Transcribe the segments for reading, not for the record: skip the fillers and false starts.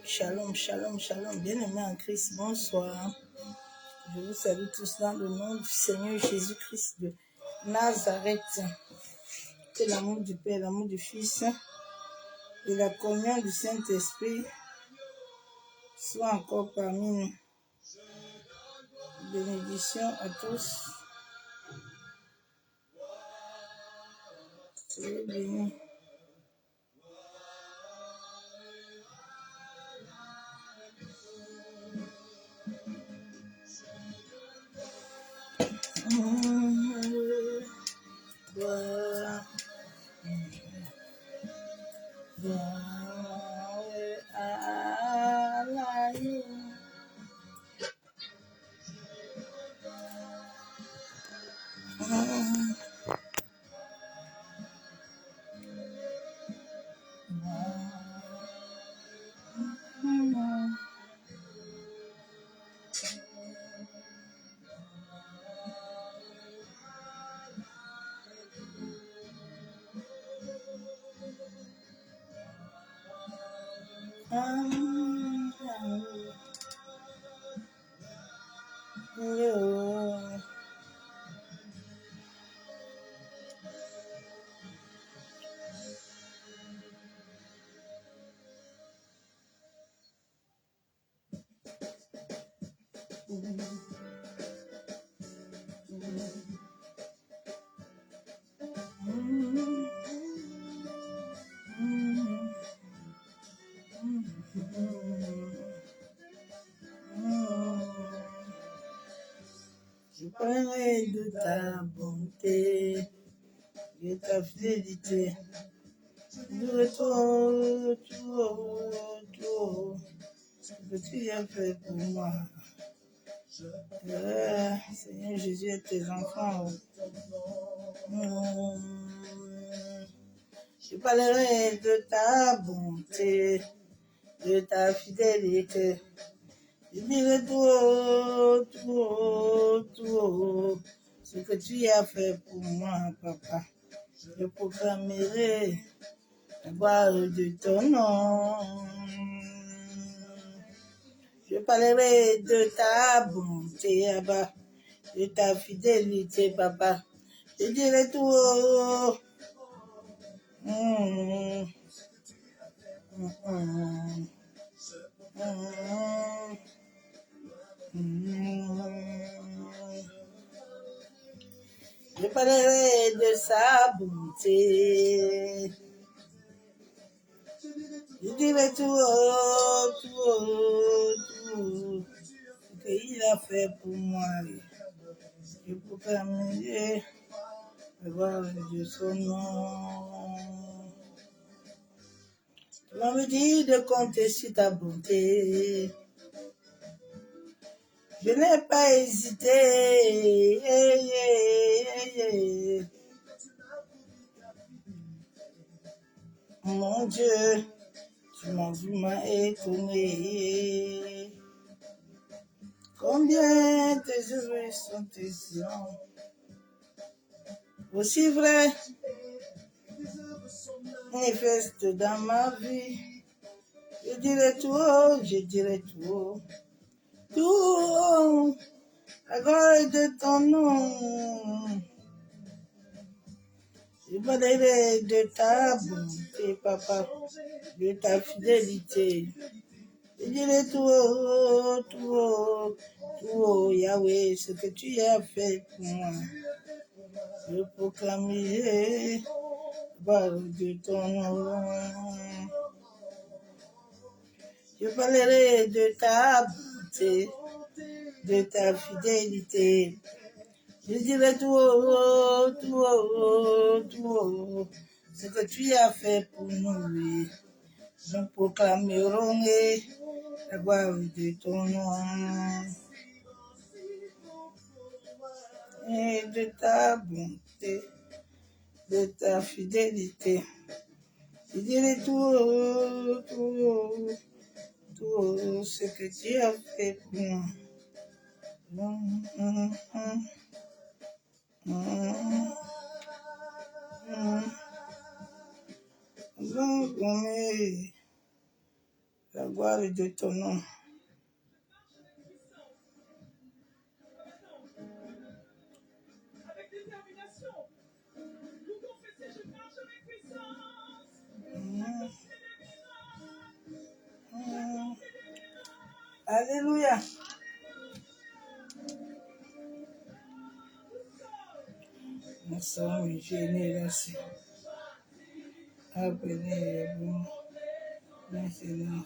Shalom, shalom, shalom. Bien-aimés en Christ, bonsoir. Je vous salue tous dans le nom du Seigneur Jésus-Christ de Nazareth. Que l'amour du Père, l'amour du Fils et la communion du Saint-Esprit soient encore parmi nous. Bénédiction à tous. Soyez bénis. Gloire à l'agneau. Je parlerai de ta bonté, de ta fidélité, de tout ce que tu as fait pour moi. Seigneur Jésus et tes enfants. Je parlerai de ta bonté, de ta fidélité. Je dirai tout ce que tu as fait pour moi, papa. Je proclamerai la gloire de ton nom. Je parlerai de ta bonté, Abba, de ta fidélité, papa. Je dirai tout. Je parlerai de sa bonté. Je dirai tout ce qu'il a fait pour moi. Je proclamerai la gloire de son nom. Tu m'avais dit de compter sur ta bonté. Je n'ai pas hésité. Mon Dieu, tu m'as vu, m'as étonné. Combien tes œuvres sont excellentes. Aussi vrai, manifeste dans ma vie. Je dirai tout. Tout, la gloire de ton nom. Je parlerai de ta bonté, papa, de ta fidélité. Je dirai tout, Yahweh, ce que tu as fait pour moi. Je proclamerai la gloire de ton nom. Je parlerai de ta bonté, de ta fidélité. Je dirai tout, ce que tu as fait pour nous. Nous proclamerons la gloire de ton nom et de ta bonté, de ta fidélité. Je dirai tout ce que tu as fait pour moi. La gloire est de ton nom. Alléluia. Nous sommes génération. Appelez vous maintenant.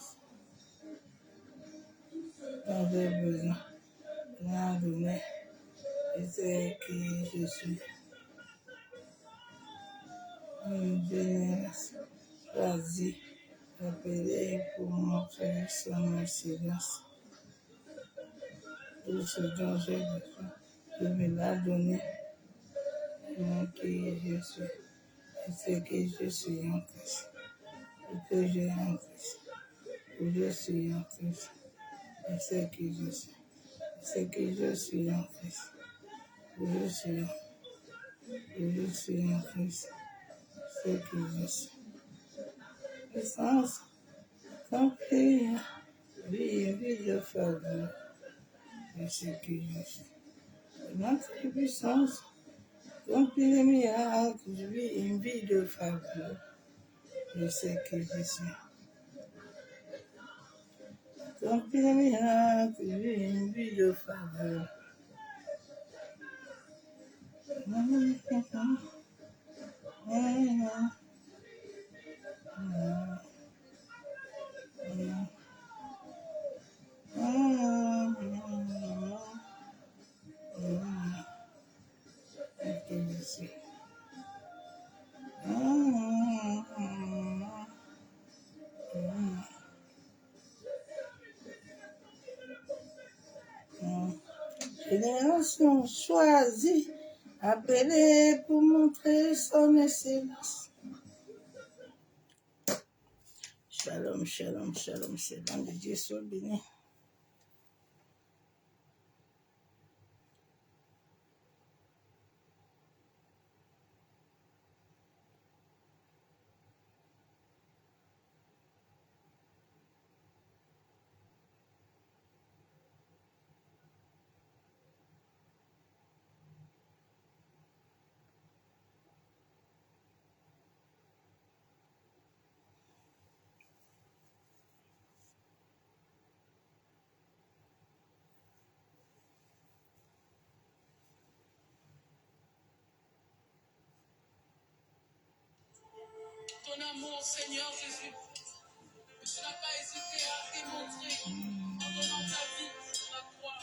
Dans des besoins. Rien donné. Et c'est qui je suis. Une génération choisie. Appelez pour montrer son silence. Tout ce dont j'ai besoin, je me l'a donné. Moi qui je suis, et ce que je suis en Christ, et que j'ai en Christ, que je suis en Christ, et ce que je suis, et ce que je suis en Christ, que je suis en Christ, ce que je suis. Puissance, compris, vie de faveur, et ce que je suis. Notre puissance, compris les miracles, je vis une vie de faveur, je sais que je suis. Compris les miracles, je vis une vie de faveur. Génération choisie, appelée pour montrer son excellence. Shalom, shalom, shalom, shalom, que Dieu soit béni. Ton amour, Seigneur Jésus, que tu n'as pas hésité à démontrer en donnant ta vie sur la croix.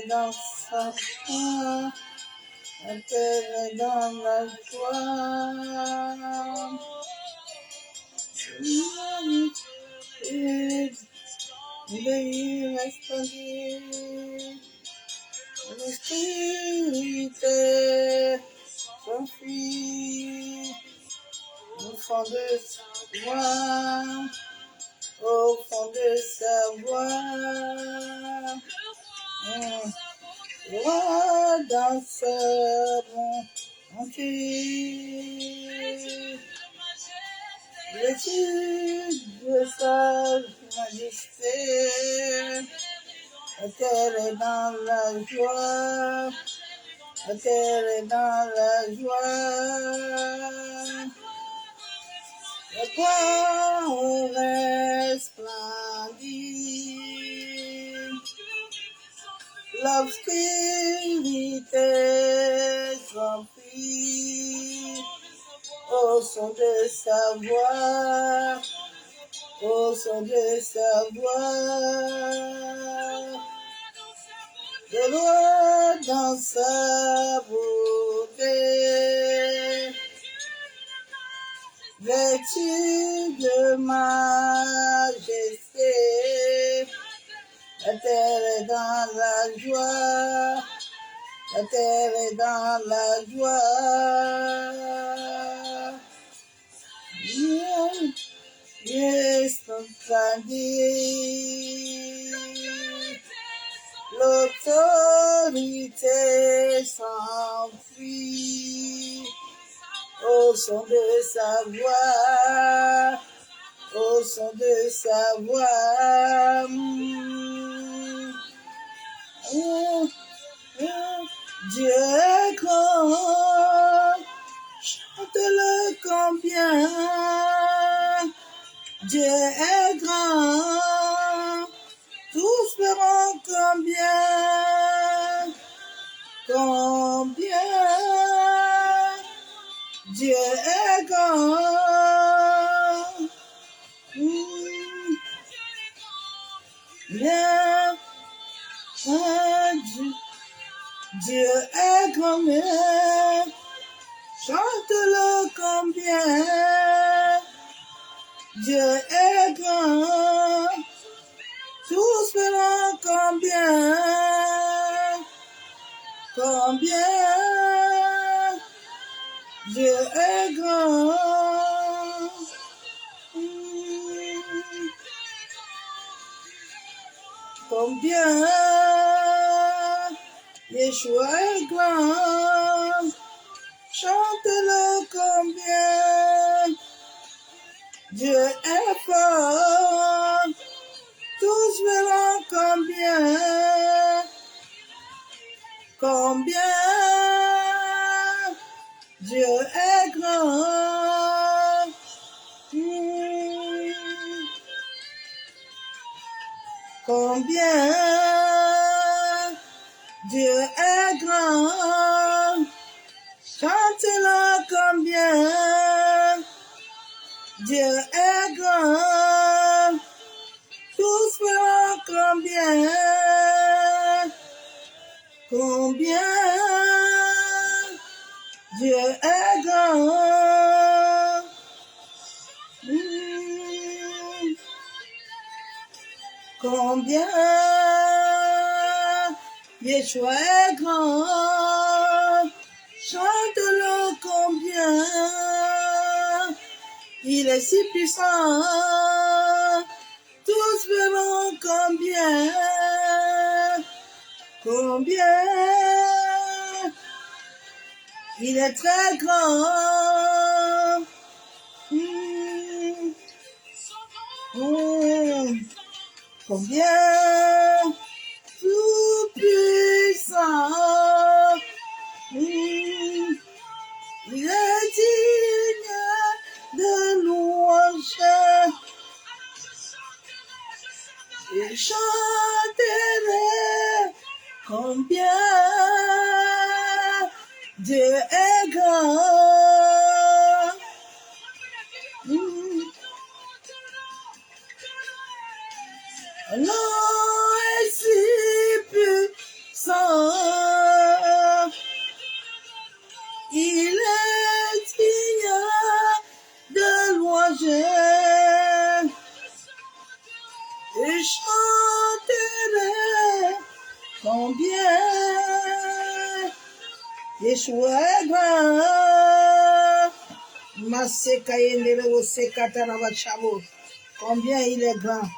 Dans sa foi, la terre est dans la joie. Il répondit, l'esprit s'enfuit au fond de sa voix, au fond de sa voix. Roi danseur, bon. L'étude de sa majesté, la terre est dans la joie, la terre est dans la joie, la gloire resplendit, l'obscurité s'enfuit. Au son de sa voix, au son de sa voix, de loin dans sa beauté, vêtu de majesté, la terre est dans la joie, la terre est dans la joie. L'autorité s'enfuit au son de sa voix, au son de sa voix. Dieu est grand, chante-le combien. Dieu est grand, tous verront combien, combien. Dieu est grand, bien, Dieu est grand, chante-le combien. Dieu est grand, tous verront combien, combien. Dieu est grand, combien. Yeshua est grand, chante-le combien. Dieu est fort, tous verront combien, combien. Dieu est grand, combien. Dieu est grand, chante-le combien. Dieu est grand, tous verront combien, combien. Dieu est grand, combien. Yeshua est grand, chante-le combien. Il est si puissant, tous verront combien, combien. Il est très grand, combien. Tout puissant, il est digne de louange. Et chanterai combien. Dieu est grand. Non, est si puissant. Il est digne de louange. Et chanterai combien. Yeshua est grand. Maseka yendele osekata na bachabo. Combien il est grand.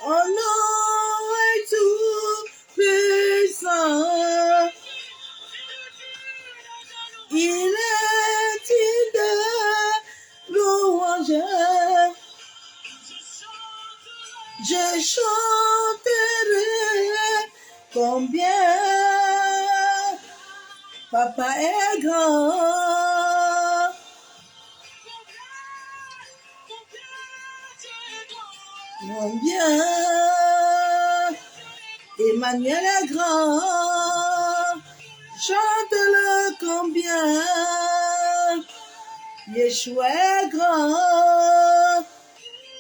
Oh non, est tout puissant. il est digne de louange. Je chanterai combien Papa est grand. Combien Emmanuel est grand. Chante-le combien Yeshua est grand.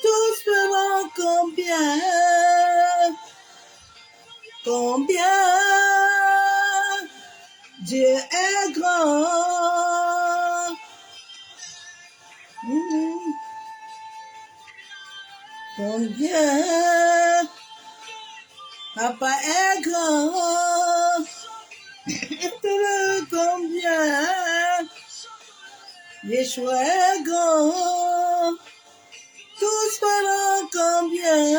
Tous verront combien Dieu est grand. Combien Papa est grand. Combien Yeshua est grand. Tous verront combien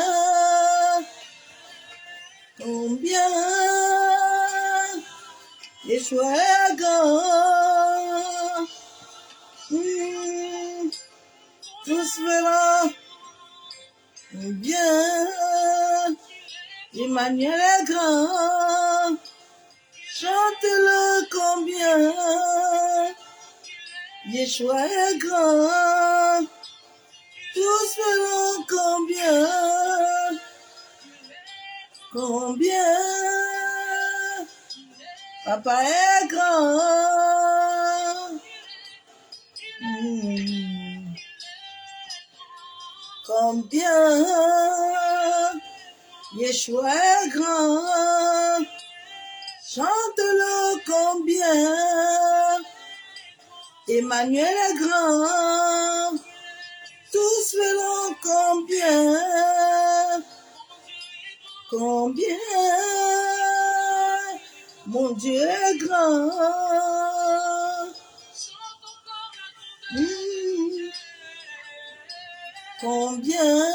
Yeshua est grand. Tous verront combien Emmanuel est grand. Chante-le combien Yeshua est grand. Tous verront combien Papa est grand. Combien Yeshua est grand. Chante-le combien Emmanuel est grand. Tous verront combien mon Dieu est grand. Combien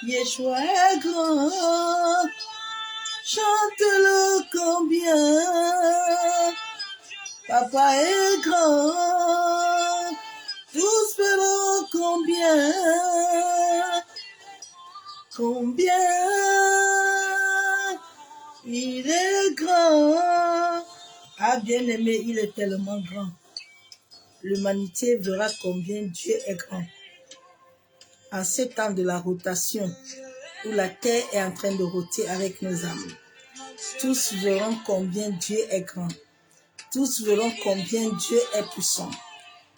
Yeshua est grand. Chante-le combien Papa est grand. Tous verront combien il est grand. Ah bien-aimé, il est tellement grand. L'humanité verra combien Dieu est grand. En ce temps de la rotation, où la terre est en train de roter avec nos âmes, tous verront combien Dieu est grand. Tous verront combien Dieu est puissant.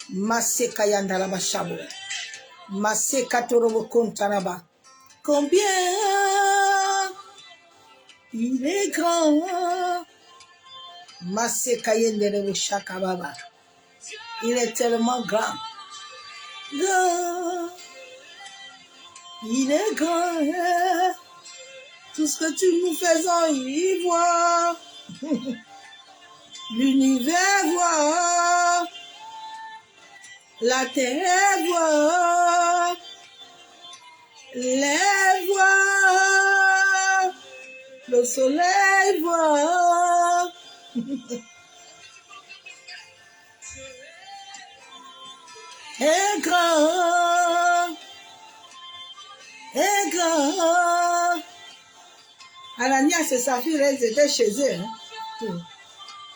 Masse Kayandaraba Shabo. Masse Katorobo Kontaraba. Combien il est grand. Masse Kayenderebo Shakababa. Il est tellement grand. Grand. Il est grand. Tout ce que tu nous faisons y voir. L'univers voit. La terre voit. Les voit. Le soleil voit. Et grand. Et grand. Ananias et Saphir, ils étaient chez eux. Hein?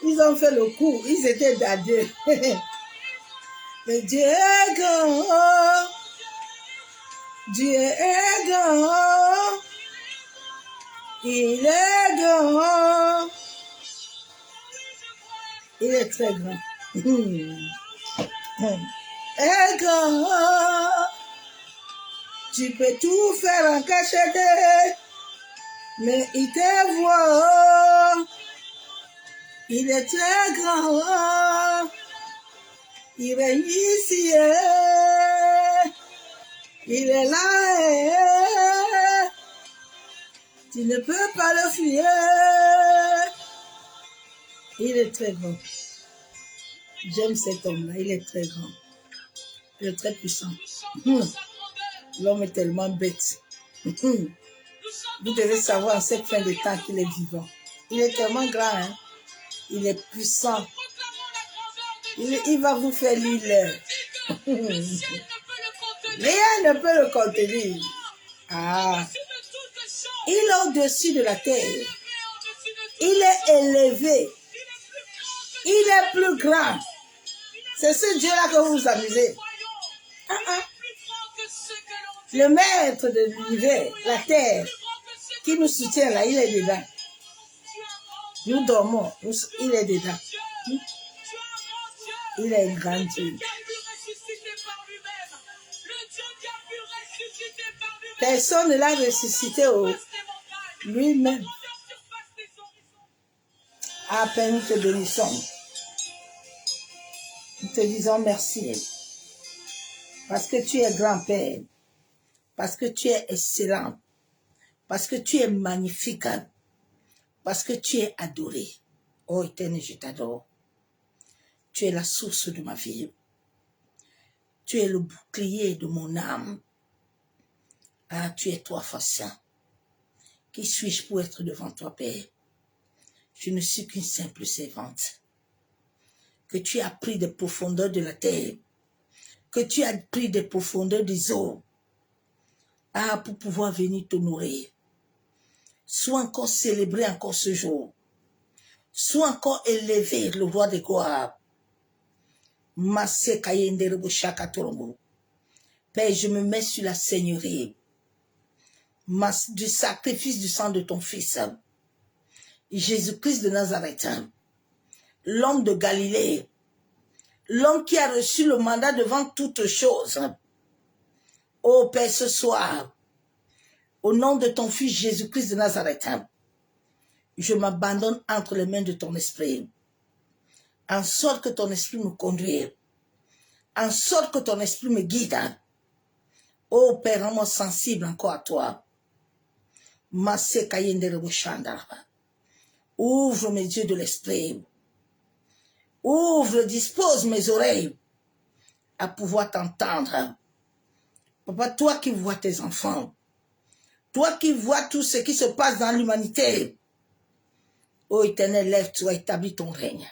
Ils ont fait le coup. Ils étaient dadés. Mais Dieu est grand. Dieu est grand. Il est grand. Il est très grand. Est grand. Tu peux tout faire en cachette. Mais il te voit. Il est très grand. Il règne ici. Il est là. Tu ne peux pas le fuir. Il est très grand. J'aime cet homme-là. Il est très grand. Il est très puissant. L'homme est tellement bête. Vous devez savoir en cette fin de temps qu'il est vivant. Il est tellement grand. Hein? Il est puissant. Nous proclamons la grandeur de Il va vous faire l'île. Dieu. Le ciel ne peut le contenir. Rien ne peut le contenir. Ah. Au-dessus de toute chose. Il est au-dessus de la terre. Élevé au-dessus de toute Il est élevé. Il est plus grand que Il est plus grand. C'est ce Dieu-là que vous vous amusez. voyons. Ah, ah. Plus grand que ce que l'on dit. Le maître de l'univers, la terre, Plus grand que ce que qui nous soutient là, il est dedans. tu as grand Nous dormons, il est dedans. Dieu. Tu as grand Dieu. Il est un grand Dieu. Qui a pu ressusciter par lui-même. Le Dieu qui a pu ressusciter par lui-même. Personne ne l'a ressuscité Surpasse tes montagnes. lui-même. Grandeur surpasse tes horizons. À peine nous te bénissons. Nous te disons merci. Parce que tu es grand-père. Parce que tu es excellent. Parce que tu es magnifique. Parce que tu es adoré. Oh Éternel, je t'adore. Tu es la source de ma vie. Tu es le bouclier de mon âme. Ah, tu es toi, Facien. Qui suis-je pour être devant toi, Père? Je ne suis qu'une simple servante. Que tu as pris des profondeurs de la terre. Que tu as pris des profondeurs des eaux. Ah, pour pouvoir venir t'honorer. Sois encore célébré encore ce jour. Sois encore élevé, le roi des gloires. Père, je me mets sur la seigneurie du sacrifice du sang de ton fils. Jésus-Christ de Nazareth, l'homme de Galilée, l'homme qui a reçu le mandat devant toutes choses. Ô Père, ce soir, au nom de ton fils Jésus-Christ de Nazareth, je m'abandonne entre les mains de ton esprit, en sorte que ton esprit me conduise, en sorte que ton esprit me guide. Ô Père, rends-moi sensible encore à toi. Ouvre mes yeux de l'esprit. Ouvre, dispose mes oreilles à pouvoir t'entendre. Papa, toi qui vois tes enfants, toi qui vois tout ce qui se passe dans l'humanité, ô Éternel, lève-toi, établis ton règne.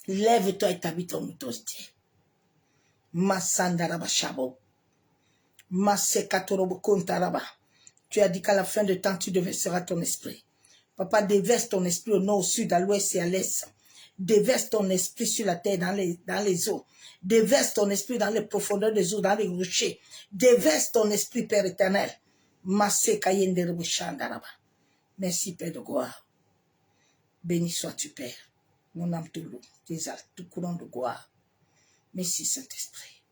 Lève-toi, établis ton autorité. Masandarabashabo. Masekatorobo kontaraba. Tu as dit qu'à la fin de temps, tu déverseras ton esprit. Papa, déverse ton esprit au nord, au sud, à l'ouest et à l'est. Déverse ton esprit sur la terre, dans les eaux. Déverse ton esprit dans les profondeurs des eaux, dans les rochers. Déverse ton esprit, Père éternel. Merci, Père de gloire. Béni sois-tu, Père. Mon âme te loue, tes actes, tout courant de gloire. Merci, Saint-Esprit.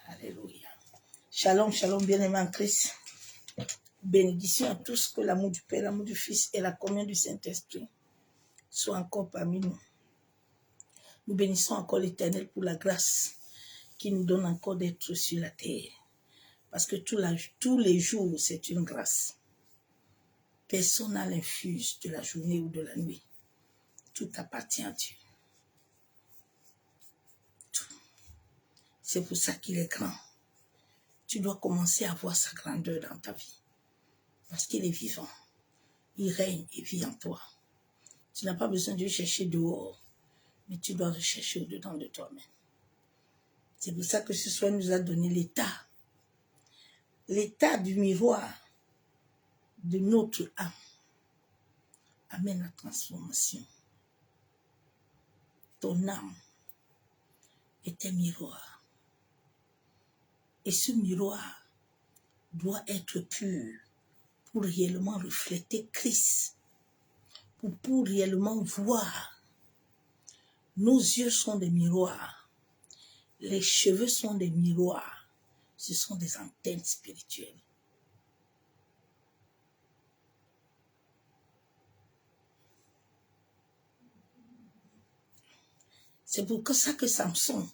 Alléluia. Shalom, shalom, bien-aimé en Christ. Bénédiction à tous, que l'amour du Père, l'amour du Fils et la communion du Saint-Esprit soient encore parmi nous. Nous bénissons encore l'Éternel pour la grâce qui nous donne encore d'être sur la terre. Parce que tous les jours, c'est une grâce. Personne n'a l'infuse de la journée ou de la nuit. Tout appartient à Dieu. Tout. C'est pour ça qu'il est grand. Tu dois commencer à voir sa grandeur dans ta vie. Parce qu'il est vivant. Il règne et vit en toi. Tu n'as pas besoin de le chercher dehors, mais tu dois le chercher au-dedans de toi-même. C'est pour ça que ce soir, il nous a donné l'état du miroir de notre âme. Amène la transformation. Ton âme est un miroir. Et ce miroir doit être pur pour réellement refléter Christ, pour réellement voir. Nos yeux sont des miroirs. Les cheveux sont des miroirs. Ce sont des antennes spirituelles. C'est pour ça que Samson,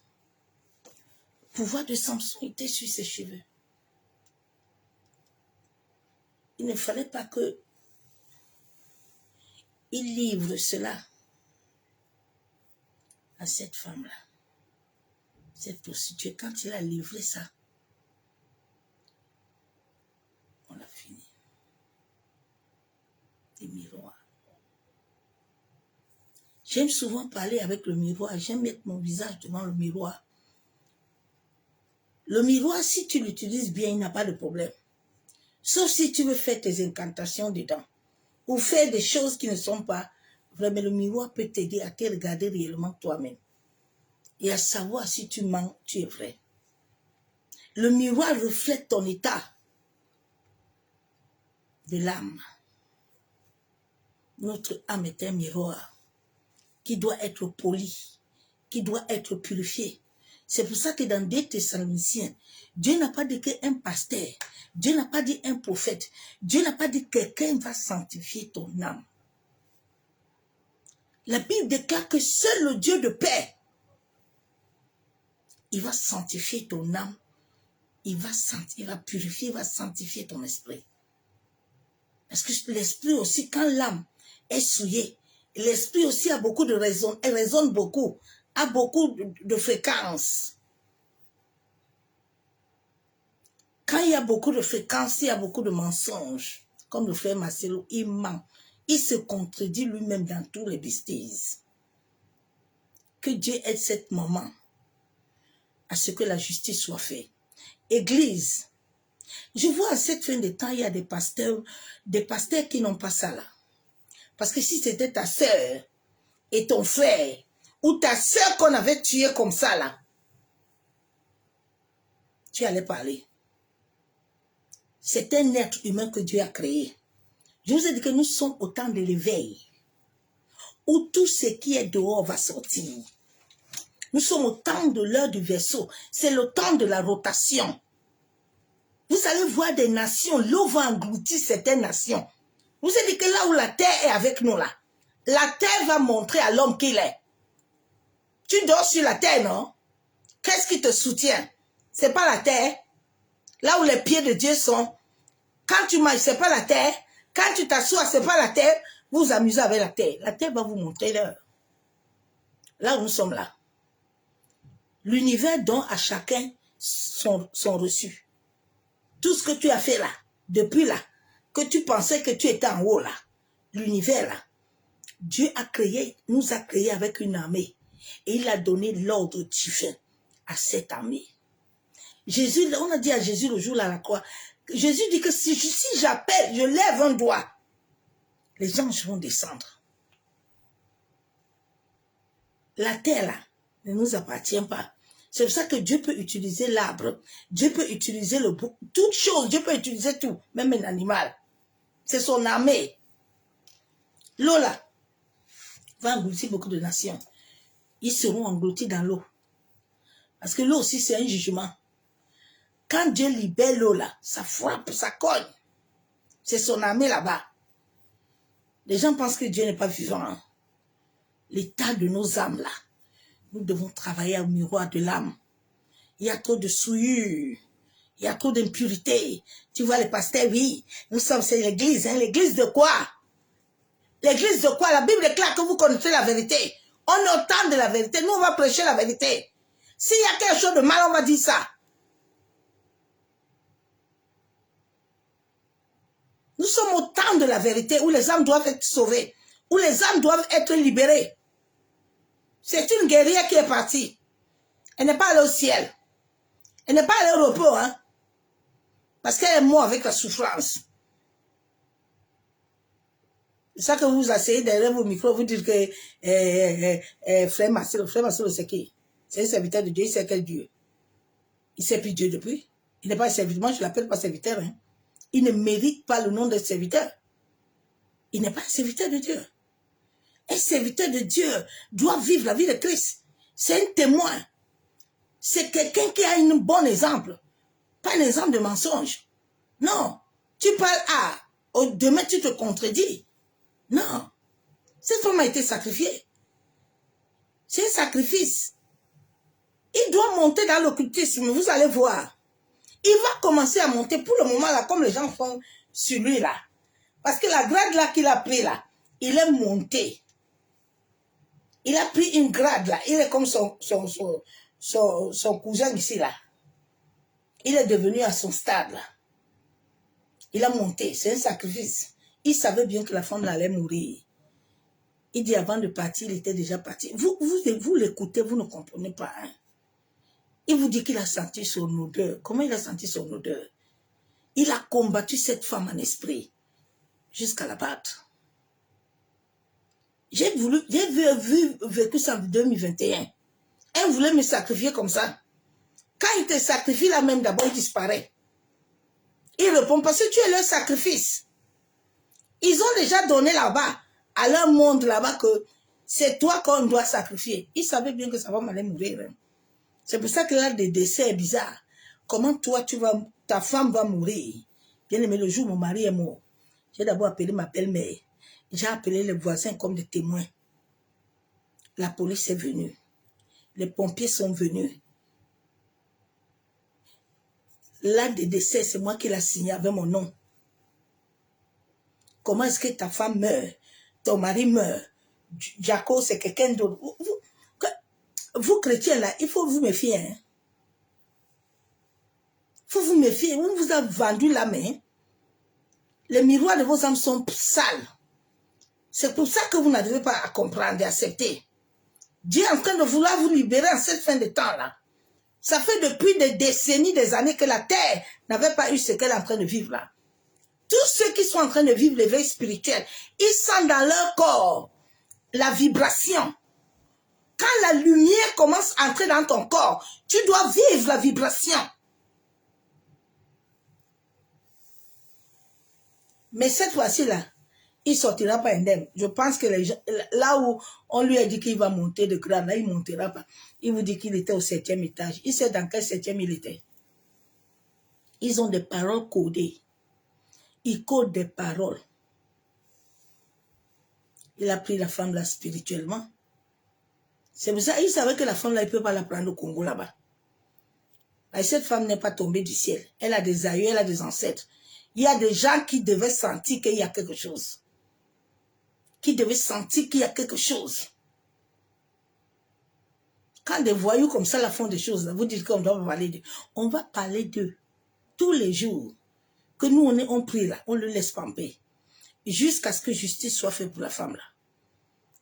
le pouvoir de Samson était sur ses cheveux. Il ne fallait pas que il livre cela à cette femme-là. Cette prostituée, quand il a livré ça, on l'a fini. Des miroirs. J'aime souvent parler avec le miroir. J'aime mettre mon visage devant le miroir. Le miroir, si tu l'utilises bien, il n'a pas de problème. Sauf si tu veux faire tes incantations dedans. Ou faire des choses qui ne sont pas vraies. Mais le miroir peut t'aider à te regarder réellement toi-même. Et à savoir si tu mens, tu es vrai. Le miroir reflète ton état de l'âme. Notre âme est un miroir qui doit être poli, qui doit être purifié. C'est pour ça que dans 2 Thessaloniciens, Dieu n'a pas dit qu'un pasteur, Dieu n'a pas dit un prophète, Dieu n'a pas dit que quelqu'un va sanctifier ton âme. La Bible déclare que seul le Dieu de paix, il va sanctifier ton âme, il va purifier, il va sanctifier ton esprit. Parce que l'esprit aussi, quand l'âme est souillée, l'esprit aussi a beaucoup de raisons, elle raisonne beaucoup, a beaucoup de fréquences. Quand il y a beaucoup de fréquences, il y a beaucoup de mensonges. Comme le frère Marcelo, il ment. Il se contredit lui-même dans tous les bêtises. Que Dieu aide cette maman à ce que la justice soit faite. Église, je vois à cette fin de temps, il y a des pasteurs qui n'ont pas ça là. Parce que si c'était ta sœur et ton frère, ou ta sœur qu'on avait tuée comme ça là, tu allais parler. C'est un être humain que Dieu a créé. Je vous ai dit que nous sommes au temps de l'éveil, où tout ce qui est dehors va sortir. Nous sommes au temps de l'heure du vaisseau. C'est le temps de la rotation. Vous allez voir des nations, l'eau va engloutir certaines nations. Je vous ai dit que là où la terre est avec nous là, la terre va montrer à l'homme qu'il est. Tu dors sur la terre, non? Qu'est-ce qui te soutient? C'est pas la terre. Là où les pieds de Dieu sont. Quand tu manges, c'est pas la terre. Quand tu t'assois, c'est pas la terre. Vous vous amusez avec la terre. La terre va vous montrer l'heure. Là où nous sommes là. L'univers donne à chacun son reçu. Tout ce que tu as fait là, depuis là, que tu pensais que tu étais en haut là, l'univers là, Dieu a créé, nous a créé avec une armée. Et il a donné l'ordre divin à cette armée. Jésus, on a dit à Jésus le jour là à la croix, Jésus dit que si j'appelle, je lève un doigt, les anges vont descendre. La terre là ne nous appartient pas. C'est pour ça que Dieu peut utiliser l'arbre, Dieu peut utiliser le bois, toute chose, Dieu peut utiliser tout, même un animal. C'est son armée. L'eau là va engloutir beaucoup de nations. Ils seront engloutis dans l'eau. Parce que l'eau aussi c'est un jugement. Quand Dieu libère l'eau là, ça frappe, ça cogne. C'est son armée là-bas. Les gens pensent que Dieu n'est pas vivant. Hein? L'état de nos âmes là. Nous devons travailler au miroir de l'âme. Il y a trop de souillure. Il y a trop d'impurité. Tu vois les pasteurs, oui. Nous sommes, c'est l'église. Hein? L'église de quoi? L'église de quoi? La Bible déclare que vous connaissez la vérité. On est au temps de la vérité. Nous, on va prêcher la vérité. S'il y a quelque chose de mal, on va dire ça. Nous sommes au temps de la vérité où les âmes doivent être sauvées. Où les âmes doivent être libérées. C'est une guerrière qui est partie. Elle n'est pas allée au ciel. Elle n'est pas allée au repos, hein. Parce qu'elle est morte avec la souffrance. C'est ça que vous vous asseyez derrière vos micros, vous dites que frère Marcelo, c'est qui? C'est un serviteur de Dieu, il sait quel Dieu? Il sait plus Dieu depuis. Il n'est pas un serviteur. Moi, je ne l'appelle pas serviteur. Hein. Il ne mérite pas le nom de serviteur. Il n'est pas un serviteur de Dieu. Un serviteur de Dieu doit vivre la vie de Christ. C'est un témoin. C'est quelqu'un qui a un bon exemple. Pas un exemple de mensonge. Non. Tu parles à... Demain, tu te contredis. Non. Cette femme a été sacrifiée. C'est un sacrifice. Il doit monter dans l'occultisme. Vous allez voir. Il va commencer à monter pour le moment là, comme les gens font sur lui là. Parce que la grade là qu'il a pris là, il est monté. Il a pris une grade là. Il est comme son cousin ici là. Il est devenu à son stade là. Il a monté. C'est un sacrifice. Il savait bien que la femme là allait mourir. Il dit avant de partir, il était déjà parti. Vous l'écoutez, vous ne comprenez pas. Hein? Il vous dit qu'il a senti son odeur. Comment il a senti son odeur? Il a combattu cette femme en esprit jusqu'à la battre. J'ai vécu ça en 2021. Elle voulait me sacrifier comme ça. Quand il te sacrifie là même, d'abord il disparaît. Il répond parce que tu es leur sacrifice. Ils ont déjà donné là-bas, à leur monde là-bas, que c'est toi qu'on doit sacrifier. Ils savaient bien que sa femme allait mourir. Hein. C'est pour ça que là, des décès bizarres. Comment toi, ta femme va mourir? Bien aimé, le jour où mon mari est mort, j'ai d'abord appelé ma belle-mère. J'ai appelé les voisins comme des témoins. La police est venue. Les pompiers sont venus. L'acte de décès, c'est moi qui l'ai signé avec mon nom. Comment est-ce que ta femme meurt? Ton mari meurt? Jaco, c'est quelqu'un d'autre. Vous, chrétiens, là, il faut vous méfier. Hein? Il faut vous méfier. On vous a vendu la main. Les miroirs de vos âmes sont sales. C'est pour ça que vous n'arrivez pas à comprendre et accepter. Dieu est en train de vouloir vous libérer en cette fin de temps-là. Ça fait depuis des décennies, des années que la terre n'avait pas eu ce qu'elle est en train de vivre là. Tous ceux qui sont en train de vivre l'éveil spirituel, ils sentent dans leur corps la vibration. Quand la lumière commence à entrer dans ton corps, tu dois vivre la vibration. Mais cette fois-ci-là, il ne sortira pas indemne. Je pense que les gens, là où on lui a dit qu'il va monter de grade, là, il ne montera pas. Il vous dit qu'il était au 7e étage. Il sait dans quel 7e il était. Ils ont des paroles codées. Ils codent des paroles. Il a pris la femme là spirituellement. C'est pour ça qu'il savait que la femme là, il ne peut pas la prendre au Congo là-bas. Cette femme n'est pas tombée du ciel. Elle a des aïeux, elle a des ancêtres. Il y a des gens qui devaient sentir qu'il y a quelque chose. Qui devaient sentir qu'il y a quelque chose. Quand des voyous comme ça la font des choses, vous dites qu'on doit parler d'eux. On va parler d'eux tous les jours. Que nous, on prie là, on le laisse pas en paix. Jusqu'à ce que justice soit faite pour la femme là.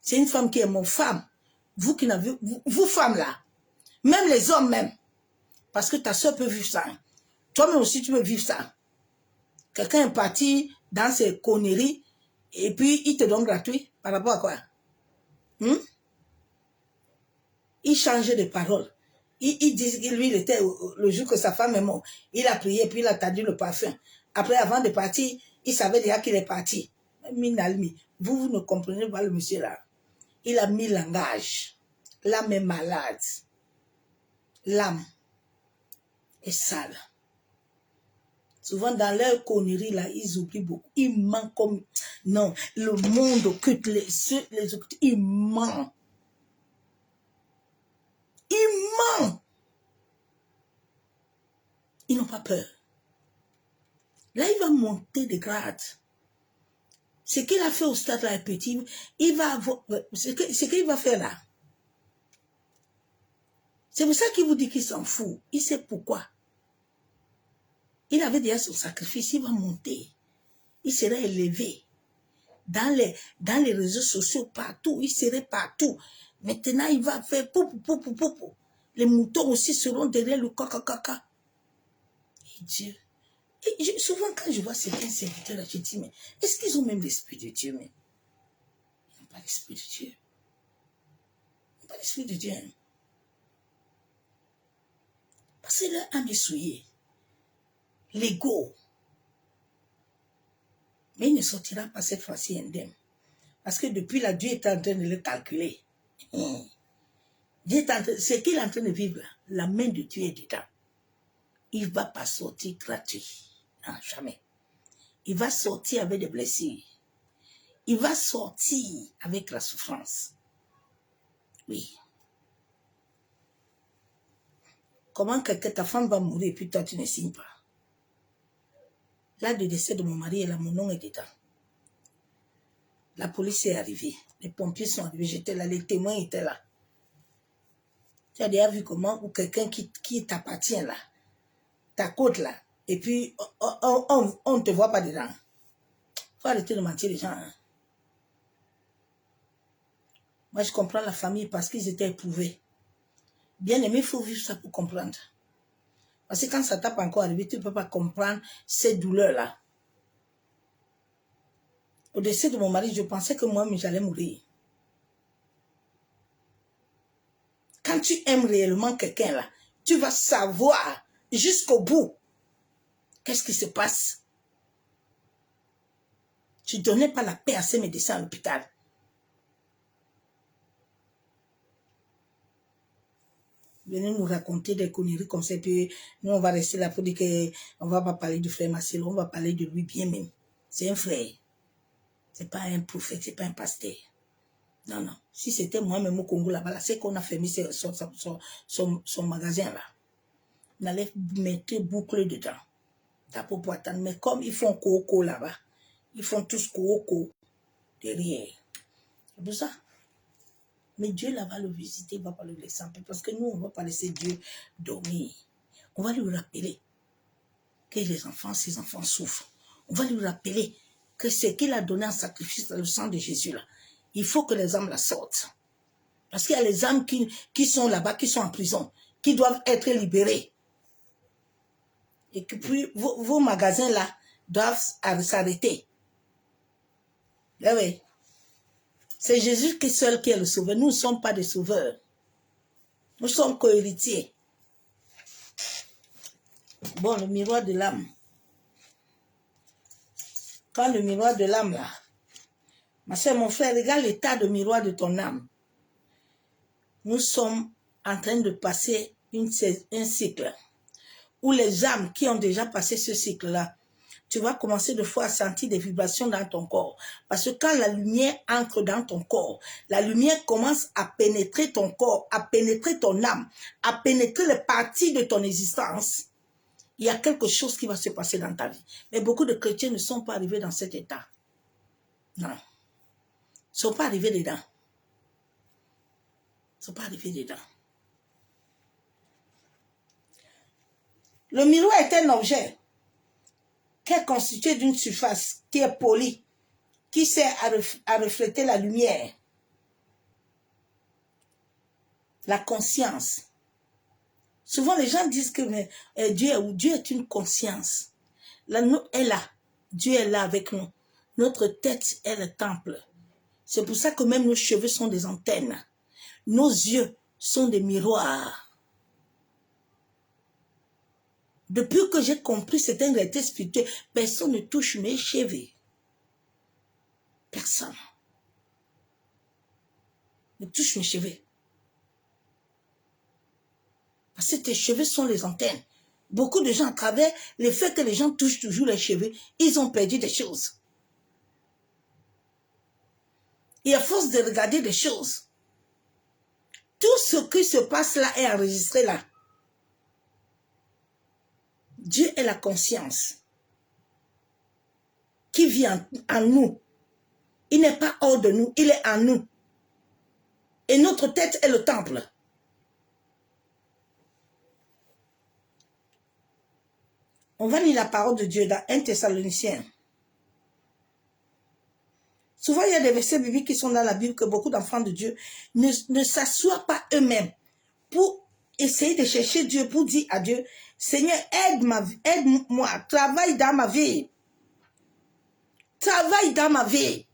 C'est une femme qui est mon femme. Vous qui n'avez, vous femmes là, même les hommes même. Parce que ta soeur peut vivre ça. Hein. Toi-même aussi, tu peux vivre ça. Quelqu'un est parti dans ses conneries et puis il te donne gratuit. Par rapport à quoi? Il changeait de parole. Il dit que lui, il était, le jour que sa femme est morte, il a prié puis il a tendu le parfum. Après, avant de partir, il savait déjà qu'il est parti. Vous ne comprenez pas le monsieur là. Il a mis langage. L'âme est malade. L'âme est sale. Souvent, dans leur connerie, là, ils oublient beaucoup. Ils mentent comme... Non, le monde occulte les occulte. Ils mentent. Ils mentent. Ils n'ont pas peur. Là, il va monter de grade. Ce qu'il a fait au stade là est petit. Il va avoir... Ce qu'il va faire là. C'est pour ça qu'il vous dit qu'il s'en fout. Il sait pourquoi. Il avait déjà son sacrifice. Il va monter. Il serait élevé. Dans les réseaux sociaux, partout. Il serait partout. Maintenant, il va faire pou. Les moutons aussi seront derrière le caca. Et Dieu. Et souvent, quand je vois certains serviteurs-là, je dis, mais est-ce qu'ils ont même l'esprit de Dieu? Mais ils n'ont pas l'esprit de Dieu. Ils n'ont pas l'esprit de Dieu. Hein? Parce que leur âme est souillée. L'ego. Mais il ne sortira pas cette fois-ci indemne. Parce que depuis là, Dieu est en train de le calculer. Ce qu'il est en train de vivre là, la main de Dieu est dedans. Il ne va pas sortir gratuit. Non, jamais. Il va sortir avec des blessures. Il va sortir avec la souffrance. Oui. Comment que ta femme va mourir et puis toi tu ne signes pas? Là, le décès de mon mari et là, mon nom est dedans. La police est arrivée. Les pompiers sont arrivés. J'étais là, les témoins étaient là. Tu as déjà vu comment, ou quelqu'un qui t'appartient là, ta côte là, et puis on ne te voit pas dedans. Il faut arrêter de mentir les gens. Hein. Moi, je comprends la famille parce qu'ils étaient éprouvés. Bien aimé, il faut vivre ça pour comprendre. Parce que quand ça t'a pas encore arrivé, tu ne peux pas comprendre ces douleurs-là. Au décès de mon mari, je pensais que moi-même, j'allais mourir. Quand tu aimes réellement quelqu'un, là, tu vas savoir jusqu'au bout qu'est-ce qui se passe. Tu ne donnais pas la paix à ces médecins à l'hôpital. Venez nous raconter des conneries comme ça, puis nous, on va rester là pour dire qu'on ne va pas parler du frère Marcelo, on va parler de lui bien même. C'est un frère. Ce n'est pas un prophète, ce n'est pas un pasteur. Non, non. Si c'était moi-même au Congo là-bas, c'est qu'on a fermé son magasin là. On allait mettre boucle dedans. Pour attendre. Mais comme ils font coco là-bas, ils font tous coco derrière. C'est pour ça. Mais Dieu là va le visiter, il ne va pas le laisser en paix. Parce que nous, on ne va pas laisser Dieu dormir. On va lui rappeler que les enfants, ses enfants souffrent. On va lui rappeler que ce qu'il a donné en sacrifice, le sang de Jésus là, il faut que les âmes la sortent. Parce qu'il y a les âmes qui sont là-bas, qui sont en prison, qui doivent être libérées. Et que puis vos magasins là doivent s'arrêter. Ah oui. C'est Jésus seul qui est le sauveur. Nous ne sommes pas des sauveurs. Nous sommes co-héritiers. Bon, le miroir de l'âme. Quand le miroir de l'âme là, ma soeur, mon frère, regarde l'état de miroir de ton âme. Nous sommes en train de passer un cycle où les âmes qui ont déjà passé ce cycle-là, tu vas commencer de fois à sentir des vibrations dans ton corps. Parce que quand la lumière entre dans ton corps, la lumière commence à pénétrer ton corps, à pénétrer ton âme, à pénétrer les parties de ton existence. Il y a quelque chose qui va se passer dans ta vie. Mais beaucoup de chrétiens ne sont pas arrivés dans cet état. Non. Ils ne sont pas arrivés dedans. Ils ne sont pas arrivés dedans. Le miroir est un objet qui est constitué d'une surface qui est polie, qui sert à refléter la lumière, la conscience. Souvent, les gens disent que Dieu est une conscience. Là, nous, elle est là. Dieu est là avec nous. Notre tête est le temple. C'est pour ça que même nos cheveux sont des antennes. Nos yeux sont des miroirs. Depuis que j'ai compris cette réalité spirituelle, personne ne touche mes cheveux. Personne ne touche mes cheveux. Parce que tes cheveux sont les antennes. Beaucoup de gens, à travers le fait que les gens touchent toujours les cheveux, ils ont perdu des choses. Et à force de regarder des choses, tout ce qui se passe là est enregistré là. Dieu est la conscience qui vit en nous. Il n'est pas hors de nous, il est en nous. Et notre tête est le temple. On va lire la parole de Dieu dans 1 Thessaloniciens. Souvent, il y a des versets bibliques qui sont dans la Bible que beaucoup d'enfants de Dieu ne s'assoient pas eux-mêmes pour essayer de chercher Dieu, pour dire à Dieu, Seigneur, aide-moi, travaille dans ma vie. Travaille dans ma vie.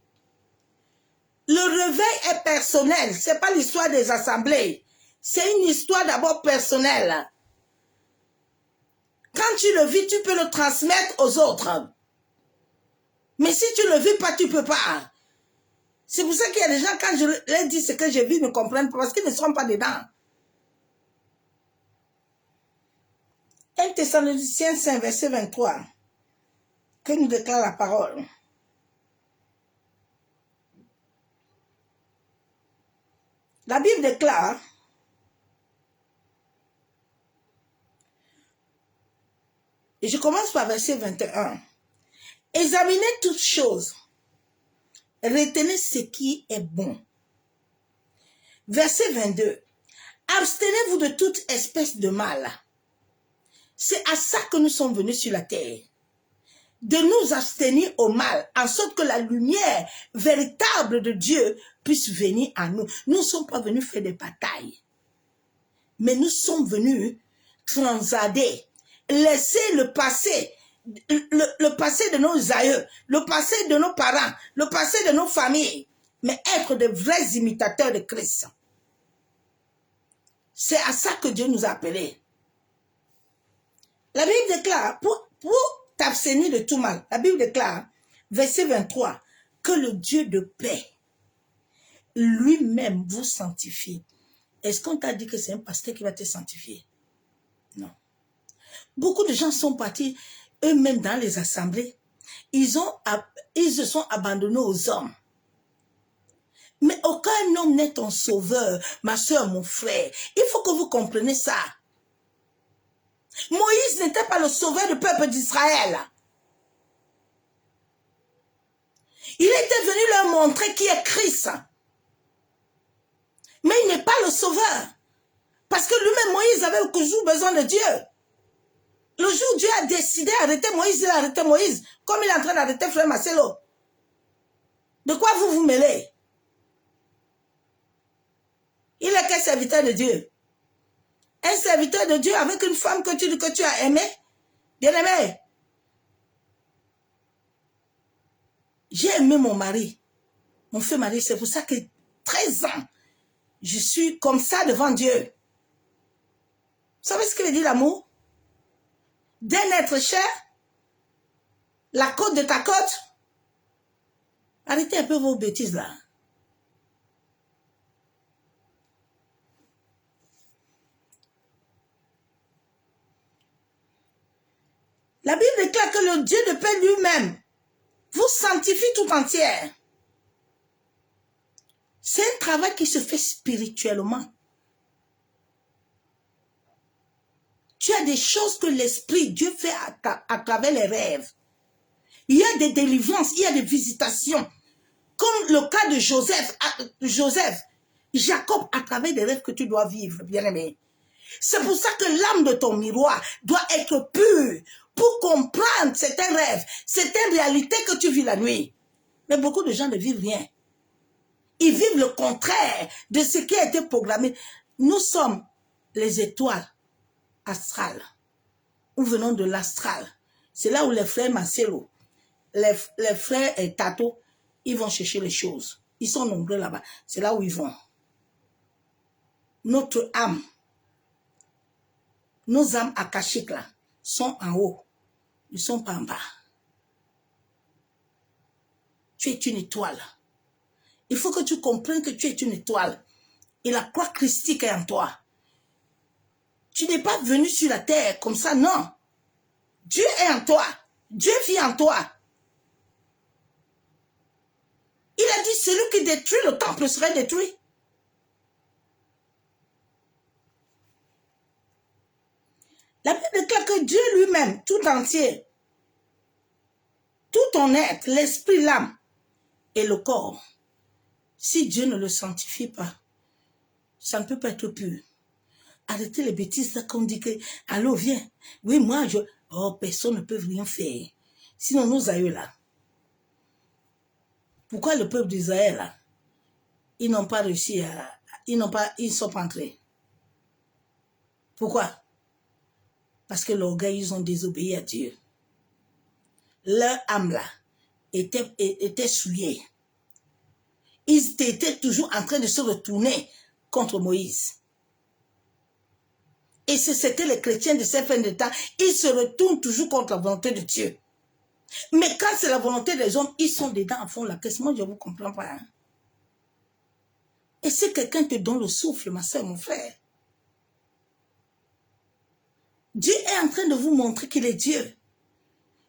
Le réveil est personnel, ce n'est pas l'histoire des assemblées. C'est une histoire d'abord personnelle. Quand tu le vis, tu peux le transmettre aux autres. Mais si tu ne le vis pas, tu ne peux pas. C'est pour ça qu'il y a des gens, quand je leur dis ce que je vis, ne comprennent pas parce qu'ils ne sont pas dedans. 1 Thessaloniciens 5, verset 23, que nous déclare la parole. La Bible déclare, et je commence par verset 21, examinez toutes choses, retenez ce qui est bon. Verset 22, abstenez-vous de toute espèce de mal. C'est à ça que nous sommes venus sur la terre. de nous abstenir au mal, en sorte que la lumière véritable de Dieu puisse venir à nous. Nous ne sommes pas venus faire des batailles, mais nous sommes venus transader, laisser le passé, le passé de nos aïeux, le passé de nos parents, le passé de nos familles, mais être de vrais imitateurs de Christ. C'est à ça que Dieu nous a appelés. La Bible déclare, pour t'abstenir de tout mal, la Bible déclare, verset 23, que le Dieu de paix lui-même vous sanctifie. Est-ce qu'on t'a dit que c'est un pasteur qui va te sanctifier? Non. Beaucoup de gens sont partis eux-mêmes dans les assemblées. Ils se sont abandonnés aux hommes. Mais aucun homme n'est ton sauveur, ma soeur, mon frère. Il faut que vous compreniez ça. Moïse n'était pas le sauveur du peuple d'Israël. Il était venu leur montrer qui est Christ. Mais il n'est pas le sauveur. Parce que lui-même, Moïse avait toujours besoin de Dieu. Le jour où Dieu a décidé d'arrêter Moïse, il a arrêté Moïse. Comme il est en train d'arrêter Frère Marcelo. De quoi vous vous mêlez? Il est quel serviteur de Dieu? Un serviteur de Dieu avec une femme que tu as aimée? Bien-aimé. J'ai aimé mon mari. Mon feu mari, c'est pour ça que 13 ans, je suis comme ça devant Dieu. Vous savez ce que veut dire l'amour? D'un être cher, la côte de ta côte. Arrêtez un peu vos bêtises là. La Bible déclare que le Dieu de paix lui-même vous sanctifie tout entière. C'est un travail qui se fait spirituellement. Tu as des choses que l'Esprit, Dieu fait à travers les rêves. Il y a des délivrances, il y a des visitations. Comme le cas de Joseph, Jacob, à travers des rêves que tu dois vivre, bien-aimé. C'est pour ça que l'âme de ton miroir doit être pure pour comprendre certains rêves, certaines réalités que tu vis la nuit. Mais beaucoup de gens ne vivent rien. Ils vivent le contraire de ce qui a été programmé. Nous sommes les étoiles astrales. Nous venons de l'astral. C'est là où les frères Marcelo, les frères Tato, ils vont chercher les choses. Ils sont nombreux là-bas. C'est là où ils vont. Notre âme, nos âmes akashiques là, sont en haut. Ils ne sont pas en bas. Tu es une étoile. Il faut que tu comprennes que tu es une étoile. Et la croix christique est en toi. Tu n'es pas venu sur la terre comme ça, non. Dieu est en toi. Dieu vit en toi. Il a dit, celui qui détruit le temple serait détruit. La Bible déclare que Dieu lui-même, tout entier, tout ton être, l'esprit, l'âme et le corps, si Dieu ne le sanctifie pas, ça ne peut pas être pur. Arrêtez les bêtises là qu'on dit que, allô, viens. Oui, moi, oh, personne ne peut rien faire. Sinon, nos aïeux là. Pourquoi le peuple d'Israël là, ils n'ont pas réussi à, ils ne sont pas entrés. Pourquoi? Parce que l'orgueil, ils ont désobéi à Dieu. Leur âme là était souillée. Ils étaient toujours en train de se retourner contre Moïse. Et c'était les chrétiens de ces fins de temps. Ils se retournent toujours contre la volonté de Dieu. Mais quand c'est la volonté des hommes, ils sont dedans à fond la caisse. Moi, je ne vous comprends pas. Hein? Et si quelqu'un te donne le souffle, ma soeur, mon frère, Dieu est en train de vous montrer qu'il est Dieu.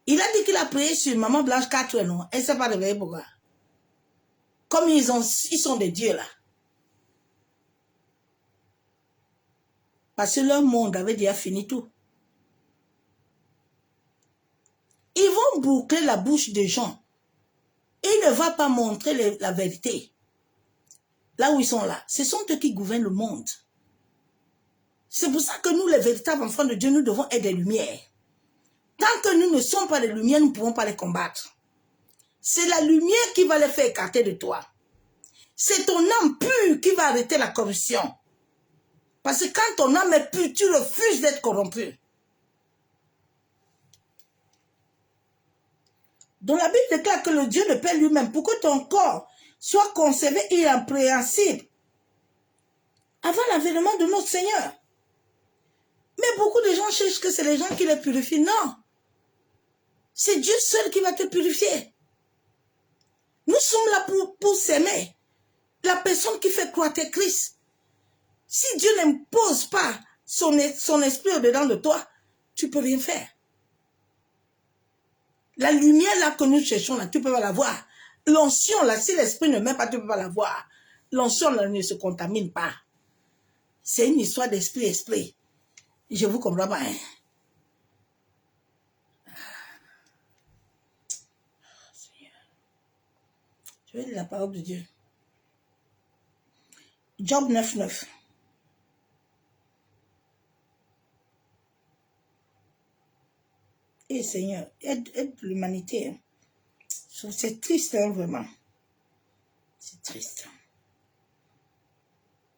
Il a dit qu'il a prié sur Maman Blanche 4 non. Elle ne s'est pas réveillée pourquoi? Comme ils sont des dieux là. Parce que leur monde avait déjà fini tout. Ils vont boucler la bouche des gens. Ils ne vont pas montrer la vérité. Là où ils sont là. Ce sont eux qui gouvernent le monde. C'est pour ça que nous, les véritables enfants de Dieu, nous devons être des lumières. Tant que nous ne sommes pas de lumière, nous ne pouvons pas les combattre. C'est la lumière qui va les faire écarter de toi. C'est ton âme pure qui va arrêter la corruption. Parce que quand ton âme est pure, tu refuses d'être corrompu. Donc la Bible déclare que le Dieu de paix lui-même, pour que ton corps soit conservé irrépréhensible avant l'avènement de notre Seigneur. Mais beaucoup de gens cherchent que c'est les gens qui les purifient. Non. C'est Dieu seul qui va te purifier. Nous sommes là pour s'aimer. La personne qui fait croître Christ. Si Dieu n'impose pas son esprit au-dedans de toi, tu ne peux rien faire. La lumière là que nous cherchons, là, tu ne peux pas la voir. L'onction, là, si l'esprit ne met pas, tu ne peux pas la voir. L'onction, là, ne se contamine pas. C'est une histoire d'esprit. Je vous comprends pas, hein? Je vais lire la parole de Dieu. Job 9:9. Et Seigneur, aide l'humanité. Hein. C'est triste, hein, vraiment. C'est triste.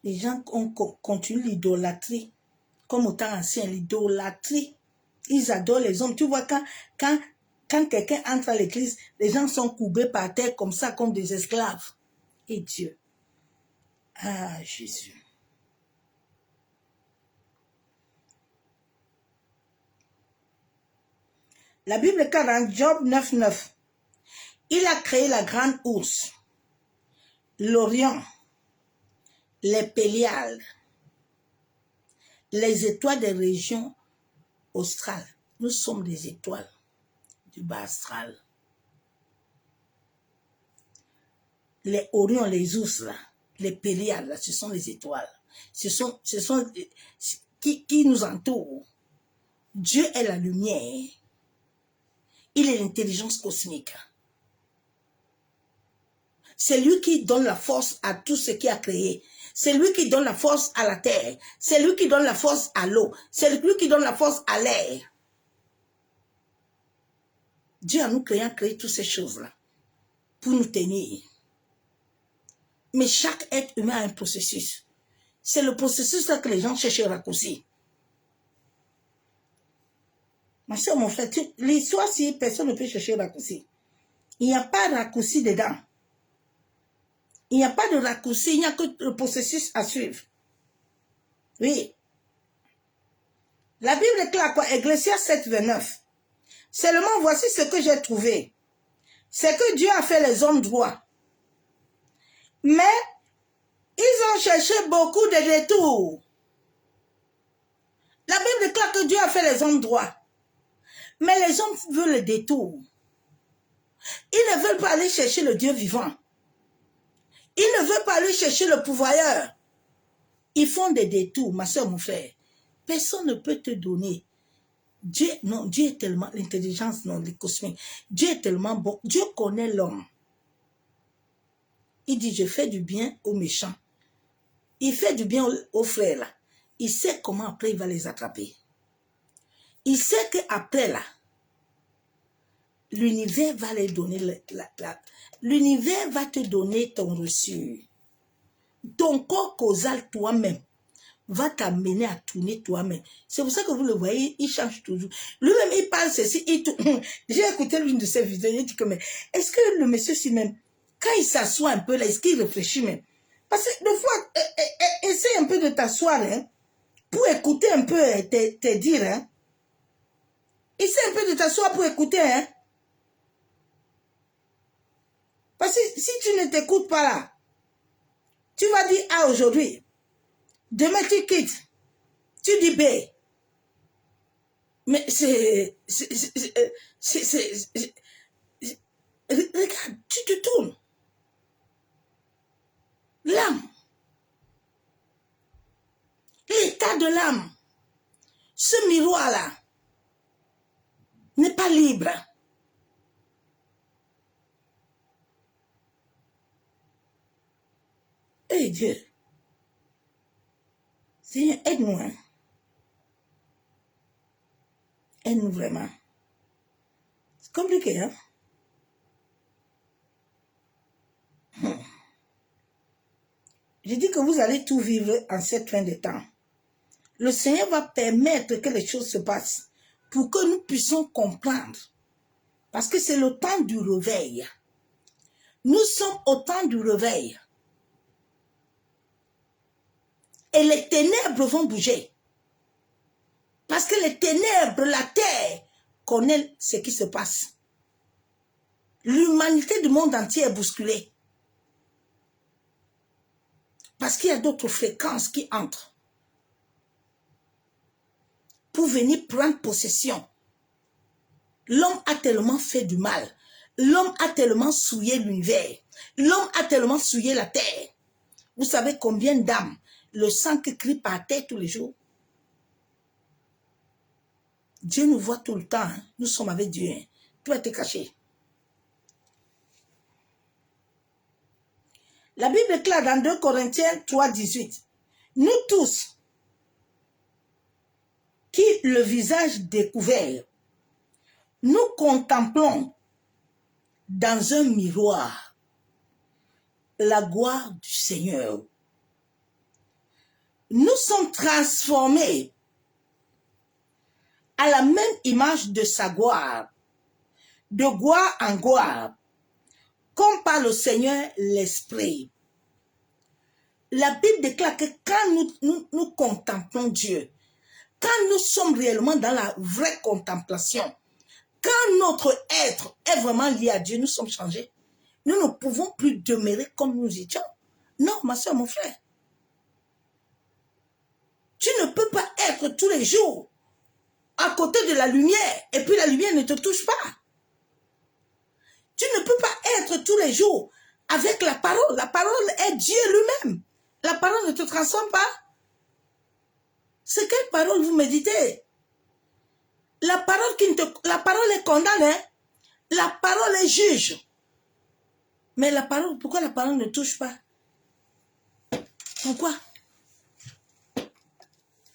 Les gens continuent l'idolâtrie. Comme au temps ancien, l'idolâtrie. Ils adorent les hommes. Tu vois, quand quelqu'un entre à l'église, les gens sont courbés par terre comme ça, comme des esclaves. Et Dieu. Ah, Jésus. La Bible dit dans Job 9:9, il a créé la grande ours, l'Orient, les Péliades, les étoiles des régions australes. Nous sommes des étoiles du bas astral. Les Orions, les ours, là, les Péliades, là, ce sont les étoiles. Ce sont qui nous entourent. Dieu est la lumière. Il est l'intelligence cosmique. C'est lui qui donne la force à tout ce qu'il a créé. C'est lui qui donne la force à la terre. C'est lui qui donne la force à l'eau. C'est lui qui donne la force à l'air. Dieu a nous créé toutes ces choses-là pour nous tenir. Mais chaque être humain a un processus. C'est le processus-là que les gens cherchent à raccourcir. Ma soeur, mon frère, l'histoire, si personne ne peut chercher à raccourcir. Il n'y a pas de raccourci dedans. Il n'y a pas de raccourci, il n'y a que le processus à suivre. Oui. La Bible déclare quoi? Ecclésiaste 7:29. Seulement voici ce que j'ai trouvé. C'est que Dieu a fait les hommes droits. Mais ils ont cherché beaucoup de détours. La Bible déclare que Dieu a fait les hommes droits. Mais les hommes veulent le détour. Ils ne veulent pas aller chercher le Dieu vivant. Ils ne veulent pas aller chercher le pourvoyeur. Ils font des détours, ma soeur, mon frère. Personne ne peut te donner. Dieu, non, Dieu est tellement, l'intelligence, non, les cosmiques. Dieu est tellement bon. Dieu connaît l'homme. Il dit, je fais du bien aux méchants. Il fait du bien aux frères, là. Il sait comment après il va les attraper. Il sait qu'après, là, l'univers va les donner, l'univers va te donner ton reçu. Ton corps causal toi-même va t'amener à tourner toi-même. C'est pour ça que vous le voyez, il change toujours. Lui-même, il parle ceci, j'ai écouté l'une de ses vidéos, il dit que, mais est-ce que le monsieur, si même, quand il s'assoit un peu là, est-ce qu'il réfléchit même? Parce que des fois, essaie un peu de t'asseoir, hein, pour écouter un peu tes dires, hein. Essaie un peu de t'asseoir pour écouter, hein. Parce que si tu ne t'écoutes pas là, tu vas dire A aujourd'hui. Demain tu quittes. Tu dis B. Mais regarde, tu te tournes. L'âme. L'état de l'âme. Ce miroir-là n'est pas libre. Eh Dieu. Seigneur, aide-nous. Hein. Aide-nous vraiment. Compliqué, hein? Je dis que vous allez tout vivre en cette fin de temps. Le Seigneur va permettre que les choses se passent pour que nous puissions comprendre. Parce que c'est le temps du réveil. Nous sommes au temps du réveil. Et les ténèbres vont bouger. Parce que les ténèbres, la terre, connaissent ce qui se passe. L'humanité du monde entier est bousculée. Parce qu'il y a d'autres fréquences qui entrent. Pour venir prendre possession. L'homme a tellement fait du mal. L'homme a tellement souillé l'univers. L'homme a tellement souillé la terre. Vous savez combien d'âmes, le sang qui crie par terre tous les jours. Dieu nous voit tout le temps. Hein. Nous sommes avec Dieu. Hein. Tout a été caché. La Bible est claire dans 2 Corinthiens 3, 18. Nous tous, qui le visage découvert, nous contemplons dans un miroir la gloire du Seigneur. Nous sommes transformés à la même image de sa gloire, de gloire en gloire, comme par le Seigneur l'Esprit. La Bible déclare que quand nous contemplons Dieu, quand nous sommes réellement dans la vraie contemplation, quand notre être est vraiment lié à Dieu, nous sommes changés. Nous ne pouvons plus demeurer comme nous étions. Non, ma soeur, mon frère. Tu ne peux pas être tous les jours à côté de la lumière et puis la lumière ne te touche pas. Tu ne peux pas être tous les jours avec la parole. La parole est Dieu lui-même. La parole ne te transforme pas. C'est quelle parole vous méditez? La parole est condamne, hein? La parole est juge. Mais la parole, pourquoi la parole ne touche pas? Pourquoi?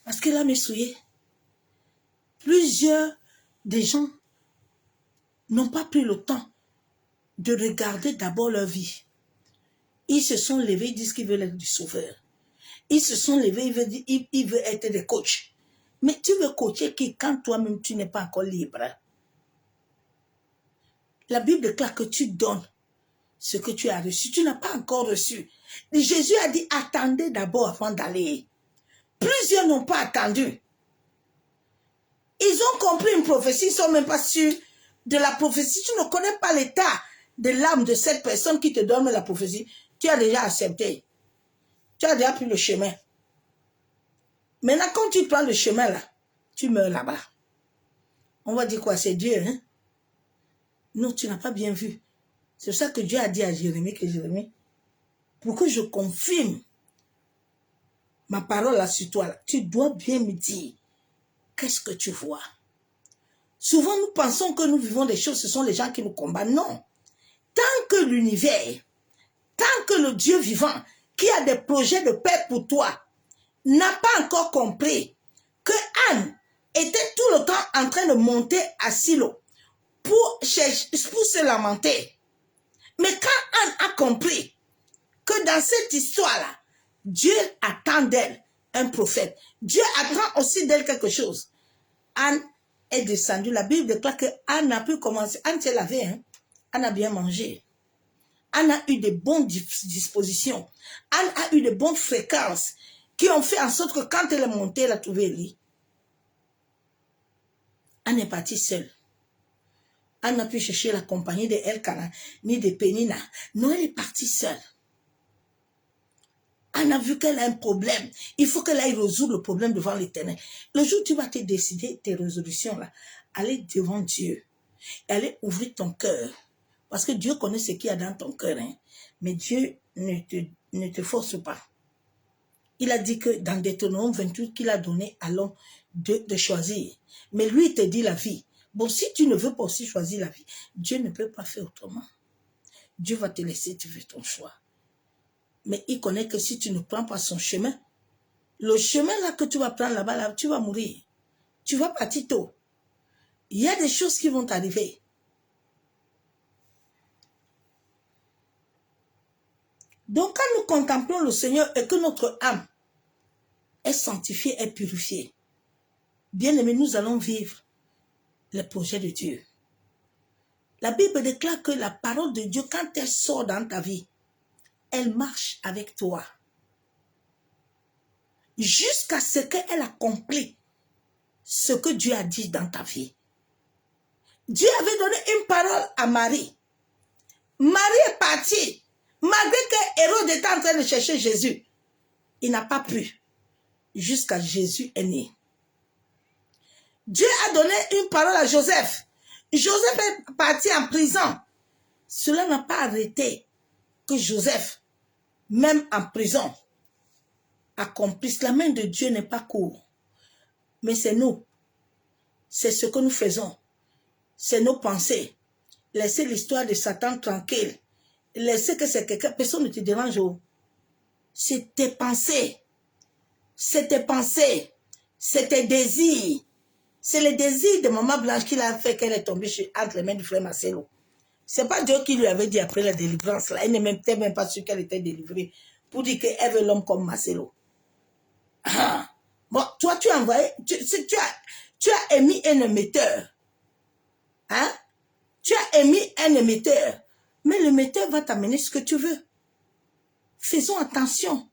Parce que l'âme est souillée. Plusieurs des gens n'ont pas pris le temps de regarder d'abord leur vie. Ils se sont levés, ils disent qu'ils veulent être du sauveur. Ils se sont levés, ils veulent être des coachs. Mais tu veux coacher qui quand toi-même tu n'es pas encore libre? La Bible déclare que tu donnes ce que tu as reçu. Tu n'as pas encore reçu. Et Jésus a dit, attendez d'abord avant d'aller. Plusieurs n'ont pas attendu. Ils ont compris une prophétie, ils ne sont même pas sûrs de la prophétie. Tu ne connais pas l'état de l'âme de cette personne qui te donne la prophétie. Tu as déjà accepté. Tu as déjà pris le chemin. Maintenant, quand tu prends le chemin là, tu meurs là-bas. On va dire quoi? C'est Dieu, hein? Non, tu n'as pas bien vu. C'est ça que Dieu a dit à Jérémie, que Jérémie, pour que je confirme ma parole là sur toi, là, tu dois bien me dire, qu'est-ce que tu vois? Souvent, nous pensons que nous vivons des choses, ce sont les gens qui nous combattent. Non. Tant que l'univers, tant que le Dieu vivant, qui a des projets de paix pour toi, n'a pas encore compris que Anne était tout le temps en train de monter à Silo pour se lamenter. Mais quand Anne a compris que dans cette histoire-là, Dieu attend d'elle un prophète. Dieu attend aussi d'elle quelque chose. Anne est descendue. La Bible déclare que Anne a pu commencer. Anne s'est lavée. Hein? Anne a bien mangé. Anne a eu de bonnes dispositions. Anne a eu de bonnes fréquences qui ont fait en sorte que quand elle est montée, elle a trouvé le lit. Anne est partie seule. Anne n'a pu chercher la compagnie de Elkana, ni de Pénina. Non, elle est partie seule. Anne a vu qu'elle a un problème. Il faut qu'elle aille résoudre le problème devant l'Éternel. Le jour où tu vas te décider tes résolutions, là, allez devant Dieu. Allez ouvrir ton cœur. Parce que Dieu connaît ce qu'il y a dans ton cœur. Hein. Mais Dieu ne te force pas. Il a dit que dans Deutéronome 28, qu'il a donné à l'homme de choisir. Mais lui, il te dit la vie. Bon, si tu ne veux pas aussi choisir la vie, Dieu ne peut pas faire autrement. Dieu va te laisser, tu fais ton choix. Mais il connaît que si tu ne prends pas son chemin, le chemin là que tu vas prendre là-bas, là, tu vas mourir. Tu vas partir tôt. Il y a des choses qui vont t'arriver. Donc, quand nous contemplons le Seigneur et que notre âme est sanctifiée et purifiée, bien aimé, nous allons vivre les projets de Dieu. La Bible déclare que la parole de Dieu, quand elle sort dans ta vie, elle marche avec toi. Jusqu'à ce qu'elle accomplit ce que Dieu a dit dans ta vie. Dieu avait donné une parole à Marie. Marie est partie. Malgré que Hérode était en train de chercher Jésus, il n'a pas pu. Jusqu'à Jésus est né. Dieu a donné une parole à Joseph. Joseph est parti en prison. Cela n'a pas arrêté que Joseph, même en prison, accomplisse. La main de Dieu n'est pas courte. Mais c'est nous. C'est ce que nous faisons. C'est nos pensées. Laissez l'histoire de Satan tranquille. Laissez que c'est quelqu'un. Personne ne te dérange. C'est tes pensées. C'est tes pensées. C'est tes désirs. C'est le désir de Maman Blanche qui l'a fait qu'elle est tombée entre les mains du frère Marcelo. C'est pas Dieu qui lui avait dit après la délivrance. Là. Elle n'était même pas sûre qu'elle était délivrée. Pour dire qu'elle veut l'homme comme Marcelo. Ah. Bon, toi, tu as envoyé. Tu as émis un émetteur. Hein? Tu as émis un émetteur. Mais l'émetteur va t'amener ce que tu veux. Faisons attention.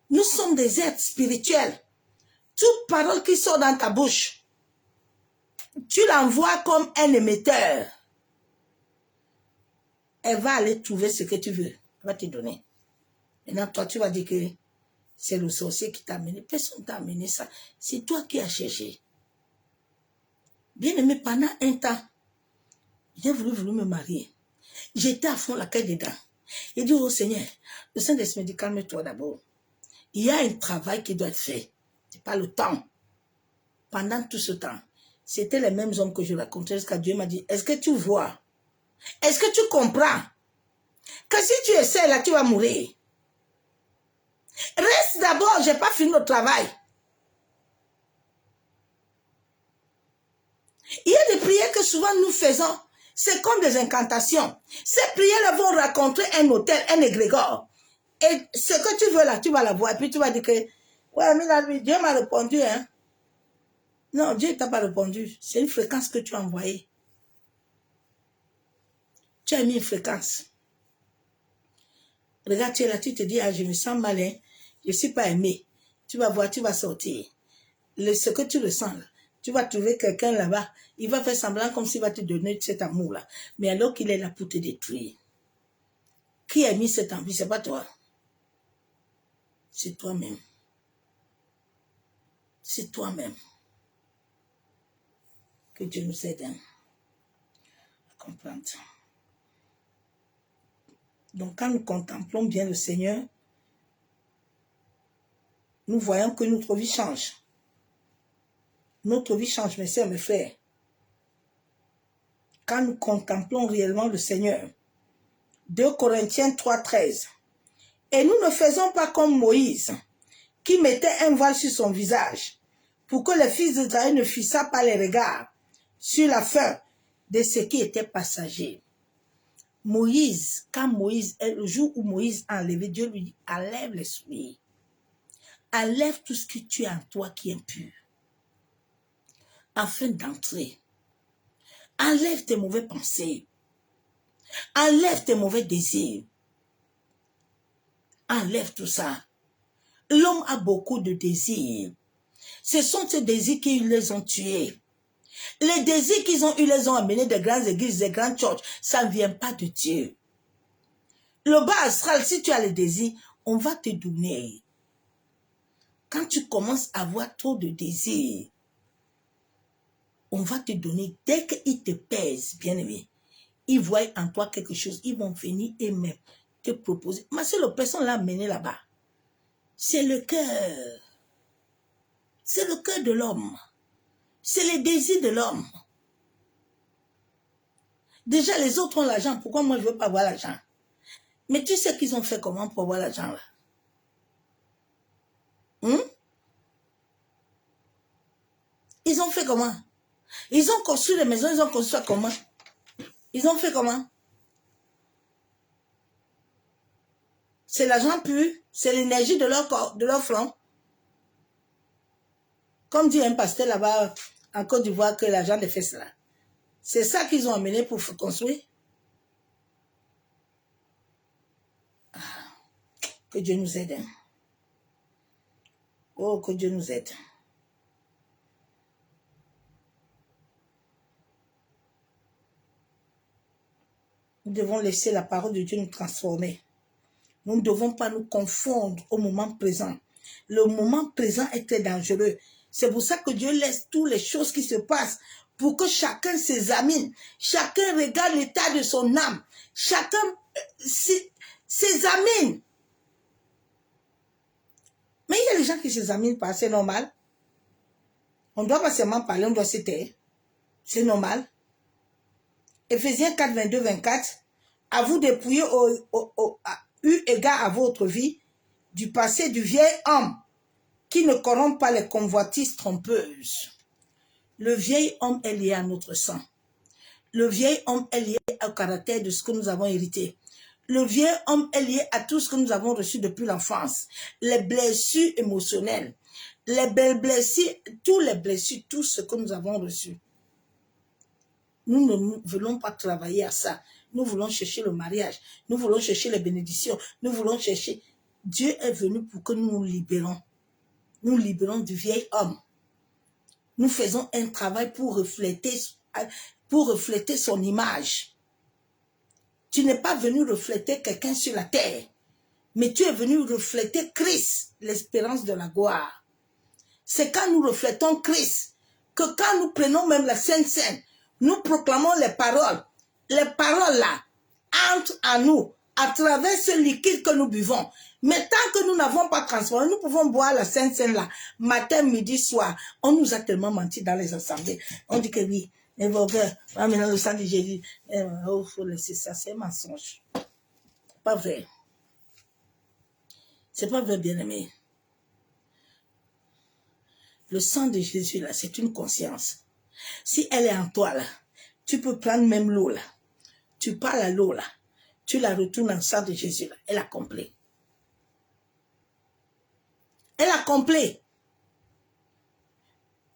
Nous sommes des êtres spirituels. Toute parole qui sort dans ta bouche, tu l'envoies comme un émetteur. Elle va aller trouver ce que tu veux. Elle va te donner. Maintenant, toi, tu vas dire que c'est le sorcier qui t'a amené. Personne ne t'a amené ça. C'est toi qui as cherché. Bien aimé, pendant un temps, j'ai voulu me marier. J'étais à fond la quête dedans. Et dit au Seigneur, le Saint-Esprit me dit, calme-toi d'abord. Il y a un travail qui doit être fait. Ce n'est pas le temps. Pendant tout ce temps, c'était les mêmes hommes que je racontais jusqu'à Dieu m'a dit, est-ce que tu vois? Est-ce que tu comprends? Que si tu essaies là, tu vas mourir. Reste d'abord, je n'ai pas fini le travail. Il y a des prières que souvent nous faisons. C'est comme des incantations. Ces prières vont rencontrer un hôtel, un égrégore. Et ce que tu veux là, tu vas la voir. Et puis tu vas dire que, ouais, mais là, Dieu m'a répondu. Hein? Non, Dieu ne t'a pas répondu. C'est une fréquence que tu as envoyée. Tu as mis une fréquence. Regarde, tu es là, tu te dis, ah, je me sens malin. Je ne suis pas aimé. Tu vas voir, tu vas sortir. Ce que tu ressens là. Tu vas trouver quelqu'un là-bas, il va faire semblant comme s'il va te donner cet amour-là. Mais alors qu'il est là pour te détruire. Qui a mis cette envie? Ce n'est pas toi. C'est toi-même. C'est toi-même. Que Dieu nous aide à comprendre. Donc quand nous contemplons bien le Seigneur, nous voyons que notre vie change. Notre vie change, mes sœurs, mes frères. Quand nous contemplons réellement le Seigneur. 2 Corinthiens 3,13. Et nous ne faisons pas comme Moïse, qui mettait un voile sur son visage, pour que les fils d'Israël ne fixassent pas les regards sur la fin de ce qui était passager. Moïse, quand Moïse, le jour où Moïse a enlevé, Dieu lui dit, enlève les souliers. Enlève tout ce que tu as en toi qui est impur. Afin d'entrer. Enlève tes mauvaises pensées. Enlève tes mauvais désirs. Enlève tout ça. L'homme a beaucoup de désirs. Ce sont ces désirs qui les ont tués. Les désirs qu'ils ont eu les ont amenés des grandes églises, des grandes churches. Ça ne vient pas de Dieu. Le bas astral, si tu as les désirs, on va te donner. Quand tu commences à avoir trop de désirs, on va te donner. Dès qu'ils te pèsent, bien aimé, ils voient en toi quelque chose, ils vont venir eux-mêmes te proposer. Mais c'est la personne l'a amené là-bas. C'est le cœur. C'est le cœur de l'homme. C'est les désirs de l'homme. Déjà, les autres ont l'argent. Pourquoi moi, je ne veux pas avoir l'argent? Mais tu sais qu'ils ont fait comment pour avoir l'argent là? Ils ont fait comment? Ils ont construit les maisons, ils ont construit comment? Ils ont fait comment? C'est l'argent pur, c'est l'énergie de leur corps, de leur front. Comme dit un pasteur là-bas en Côte d'Ivoire que l'argent ne fait cela. C'est ça qu'ils ont amené pour construire. Que Dieu nous aide. Oh, que Dieu nous aide. Nous devons laisser la parole de Dieu nous transformer. Nous ne devons pas nous confondre au moment présent. Le moment présent est très dangereux. C'est pour ça que Dieu laisse toutes les choses qui se passent pour que chacun s'examine. Chacun regarde l'état de son âme. Chacun s'examine. Mais il y a des gens qui s'examinent pas, c'est normal. On ne doit pas seulement parler, on doit se taire. C'est normal. Éphésiens 4, 22, 24. À vous dépouiller eu égard à votre vie, du passé du vieil homme, qui ne corrompt pas les convoitises trompeuses. Le vieil homme est lié à notre sang. Le vieil homme est lié au caractère de ce que nous avons hérité. Le vieil homme est lié à tout ce que nous avons reçu depuis l'enfance. Les blessures émotionnelles, les belles blessures, tout ce que nous avons reçu. Nous ne voulons pas travailler à ça. Nous voulons chercher le mariage. Nous voulons chercher les bénédictions. Nous voulons chercher... Dieu est venu pour que nous nous libérons. Nous libérons du vieil homme. Nous faisons un travail pour refléter son image. Tu n'es pas venu refléter quelqu'un sur la terre, mais tu es venu refléter Christ, l'espérance de la gloire. C'est quand nous reflétons Christ, que quand nous prenons même la Sainte Seine, nous proclamons les paroles là, entrent en nous, à travers ce liquide que nous buvons. Mais tant que nous n'avons pas transformé, nous pouvons boire la Sainte Seine là, matin, midi, soir. On nous a tellement menti dans les assemblées. On dit que oui, mais maintenant le sang de Jésus, il faut laisser ça, c'est un mensonge. Pas vrai. C'est pas vrai, bien-aimé. Le sang de Jésus là, c'est une conscience. Si elle est en toi là, tu peux prendre même l'eau là. Tu parles à l'eau là. Tu la retournes dans le sang de Jésus là. Elle a complet. Elle a complet.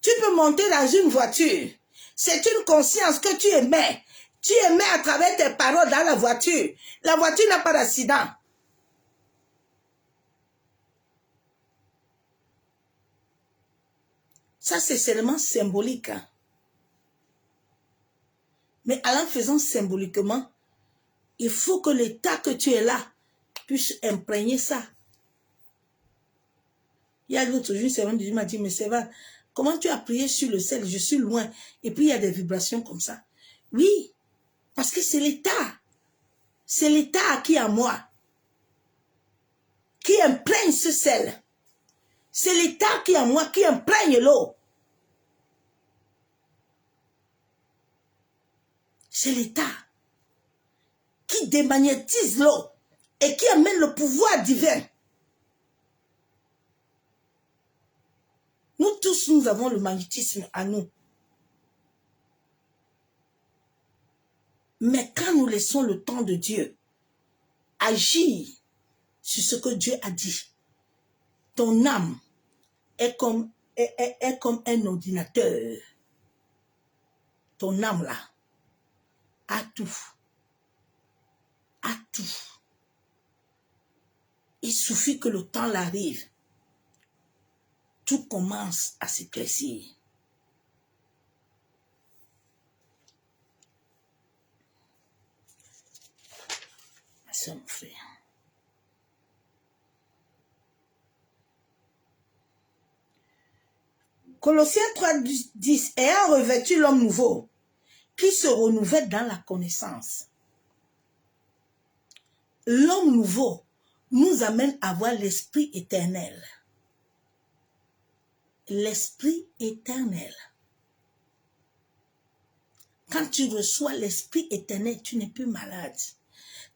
Tu peux monter dans une voiture. C'est une conscience que tu émets. Tu émets à travers tes paroles dans la voiture. La voiture n'a pas d'accident. Ça, c'est seulement symbolique. Hein? Mais en faisant symboliquement, il faut que l'état que tu es là puisse imprégner ça. Il y a l'autre jour, c'est Dieu m'a dit, mais c'est vrai, comment tu as prié sur le ciel? Je suis loin. Et puis il y a des vibrations comme ça. Oui, parce que c'est l'état. C'est l'état qui est en moi. Qui imprègne ce sel. C'est l'état qui est en moi, qui imprègne l'eau. C'est l'état qui démagnétise l'eau et qui amène le pouvoir divin. Nous tous, nous avons le magnétisme à nous. Mais quand nous laissons le temps de Dieu agir sur ce que Dieu a dit, ton âme est comme un ordinateur. Ton âme là a tout. A tout. Il suffit que le temps l'arrive. Tout commence à s'éclaircir. Ma soeur, mon frère. Colossiens 3:10, ayant revêtu l'homme nouveau, qui se renouvelle dans la connaissance. L'homme nouveau nous amène à voir l'esprit éternel. L'esprit éternel. Quand tu reçois l'esprit éternel, tu n'es plus malade.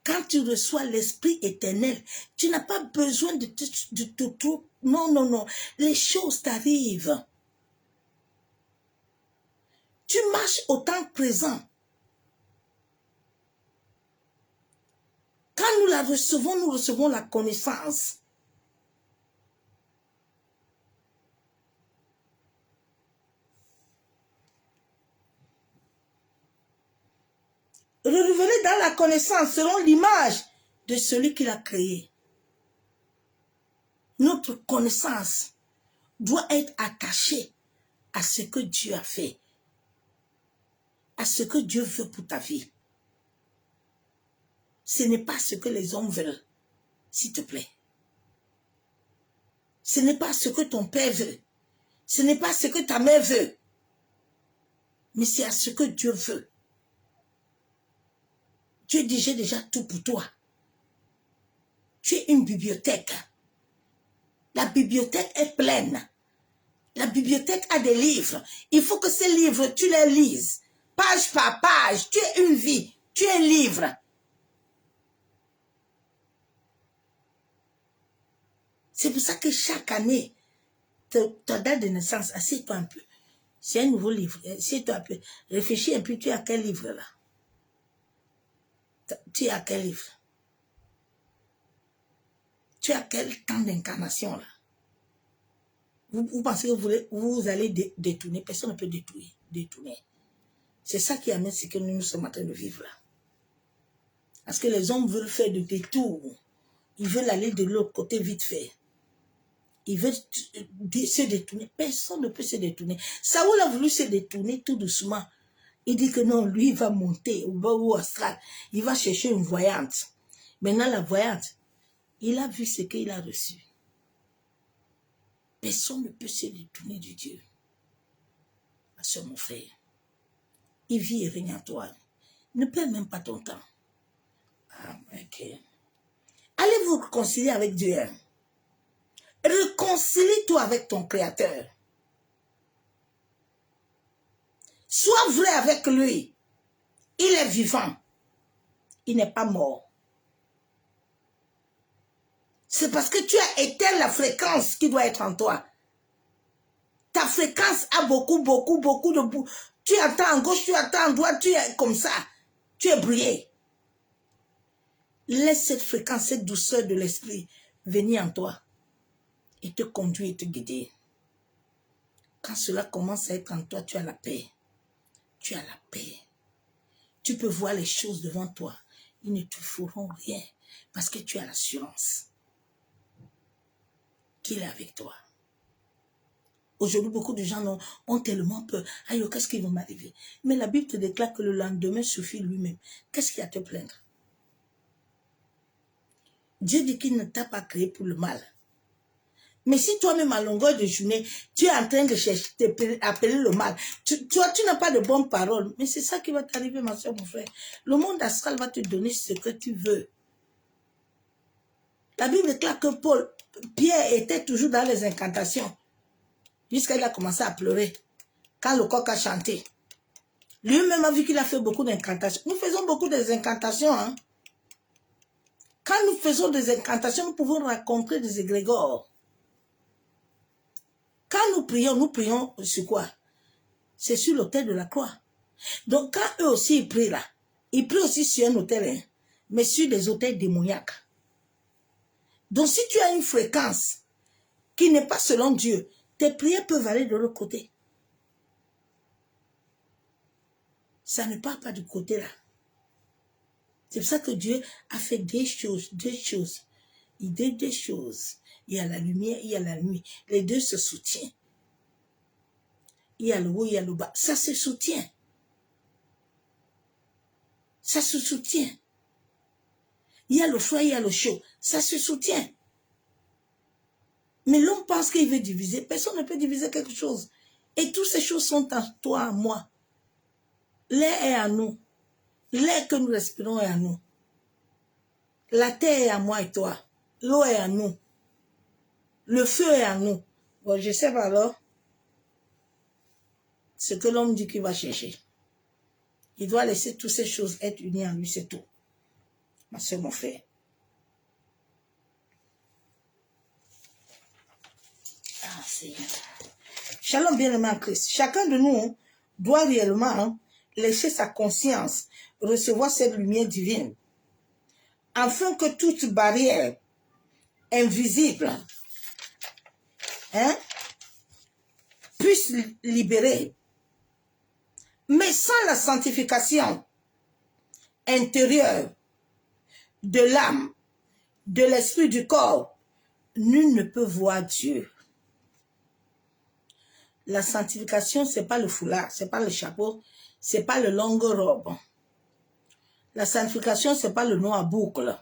Quand tu reçois l'esprit éternel, tu n'as pas besoin de tout. Non, non, non. Les choses t'arrivent. Tu marches au temps présent. Quand nous la recevons, nous recevons la connaissance. Renouveler dans la connaissance selon l'image de celui qui l'a créé. Notre connaissance doit être attachée à ce que Dieu a fait, à ce que Dieu veut pour ta vie. Ce n'est pas ce que les hommes veulent, s'il te plaît. Ce n'est pas ce que ton père veut. Ce n'est pas ce que ta mère veut. Mais c'est à ce que Dieu veut. Dieu dit, j'ai déjà tout pour toi. Tu es une bibliothèque. La bibliothèque est pleine. La bibliothèque a des livres. Il faut que ces livres, tu les lises. Page par page. Tu es une vie. Tu es un livre. C'est pour ça que chaque année, ta date de naissance, assieds-toi un peu. C'est un nouveau livre. Assieds-toi un peu. Réfléchis un peu, tu es à quel livre là? Tu es à quel livre? Tu es à quel temps d'incarnation là? Vous pensez que vous allez détourner? Personne ne peut détourner. C'est ça qui amène ce que nous sommes en train de vivre là. Parce que les hommes veulent faire des détours. Ils veulent aller de l'autre côté vite fait. Ils veulent se détourner. Personne ne peut se détourner. Saoul a voulu se détourner tout doucement. Il dit que non, lui, il va monter au astral. Il va chercher une voyante. Maintenant, la voyante, il a vu ce qu'il a reçu. Personne ne peut se détourner de Dieu. Ma soeur, mon frère, il vit et règne en toi. Ne perds même pas ton temps. Ah, ok. Allez vous réconcilier avec Dieu. Réconcilie-toi avec ton Créateur. Sois vrai avec lui. Il est vivant. Il n'est pas mort. C'est parce que tu as éteint la fréquence qui doit être en toi. Ta fréquence a beaucoup de bout. Tu attends à gauche, tu attends à droite, tu es comme ça. Tu es brouillé. Laisse cette fréquence, cette douceur de l'esprit venir en toi et te conduire et te guider. Quand cela commence à être en toi, tu as la paix. Tu as la paix. Tu peux voir les choses devant toi. Ils ne te feront rien parce que tu as l'assurance qu'il est avec toi. Aujourd'hui, beaucoup de gens ont tellement peur. Aïe, qu'est-ce qui va m'arriver? Mais la Bible te déclare que le lendemain suffit lui-même. Qu'est-ce qu'il y a à te plaindre? Dieu dit qu'il ne t'a pas créé pour le mal. Mais si toi-même à longueur de journée, tu es en train de chercher, appeler le mal, tu n'as pas de bonnes paroles, mais c'est ça qui va t'arriver, ma soeur, mon frère. Le monde astral va te donner ce que tu veux. La Bible déclare que Pierre était toujours dans les incantations, jusqu'à il a commencé à pleurer, quand le coq a chanté. Lui-même a vu qu'il a fait beaucoup d'incantations. Nous faisons beaucoup d'incantations, hein. Quand nous faisons des incantations, nous pouvons rencontrer des égrégores. Quand nous prions sur quoi? C'est sur l'autel de la croix. Donc quand eux aussi ils prient là, ils prient aussi sur un autel, hein, mais sur des autels démoniaques. Donc si tu as une fréquence qui n'est pas selon Dieu, tes prières peuvent aller de l'autre côté. Ça ne part pas du côté là. C'est pour ça que Dieu a fait deux choses. Il dit des choses. Il y a la lumière, il y a la nuit. Les deux se soutiennent. Il y a le haut, il y a le bas. Ça se soutient. Ça se soutient. Il y a le froid, il y a le chaud. Ça se soutient. Mais l'homme pense qu'il veut diviser. Personne ne peut diviser quelque chose. Et toutes ces choses sont en toi, en moi. L'air est à nous. L'air que nous respirons est à nous. La terre est à moi et toi. L'eau est à nous. Le feu est à nous. Bon, je sais pas alors ce que l'homme dit qu'il va chercher. Il doit laisser toutes ces choses être unies en lui, c'est tout. Ma soeur, mon frère. Ah, c'est... Shalom, bien-aimé en Christ. Chacun de nous doit réellement laisser sa conscience recevoir cette lumière divine. afin que toute barrière invisible puisse libérer. Mais sans la sanctification intérieure de l'âme, de l'esprit, du corps, nul ne peut voir Dieu. La sanctification, ce n'est pas le foulard, ce n'est pas le chapeau, ce n'est pas le longue robe. La sanctification, ce n'est pas le nom à boucle.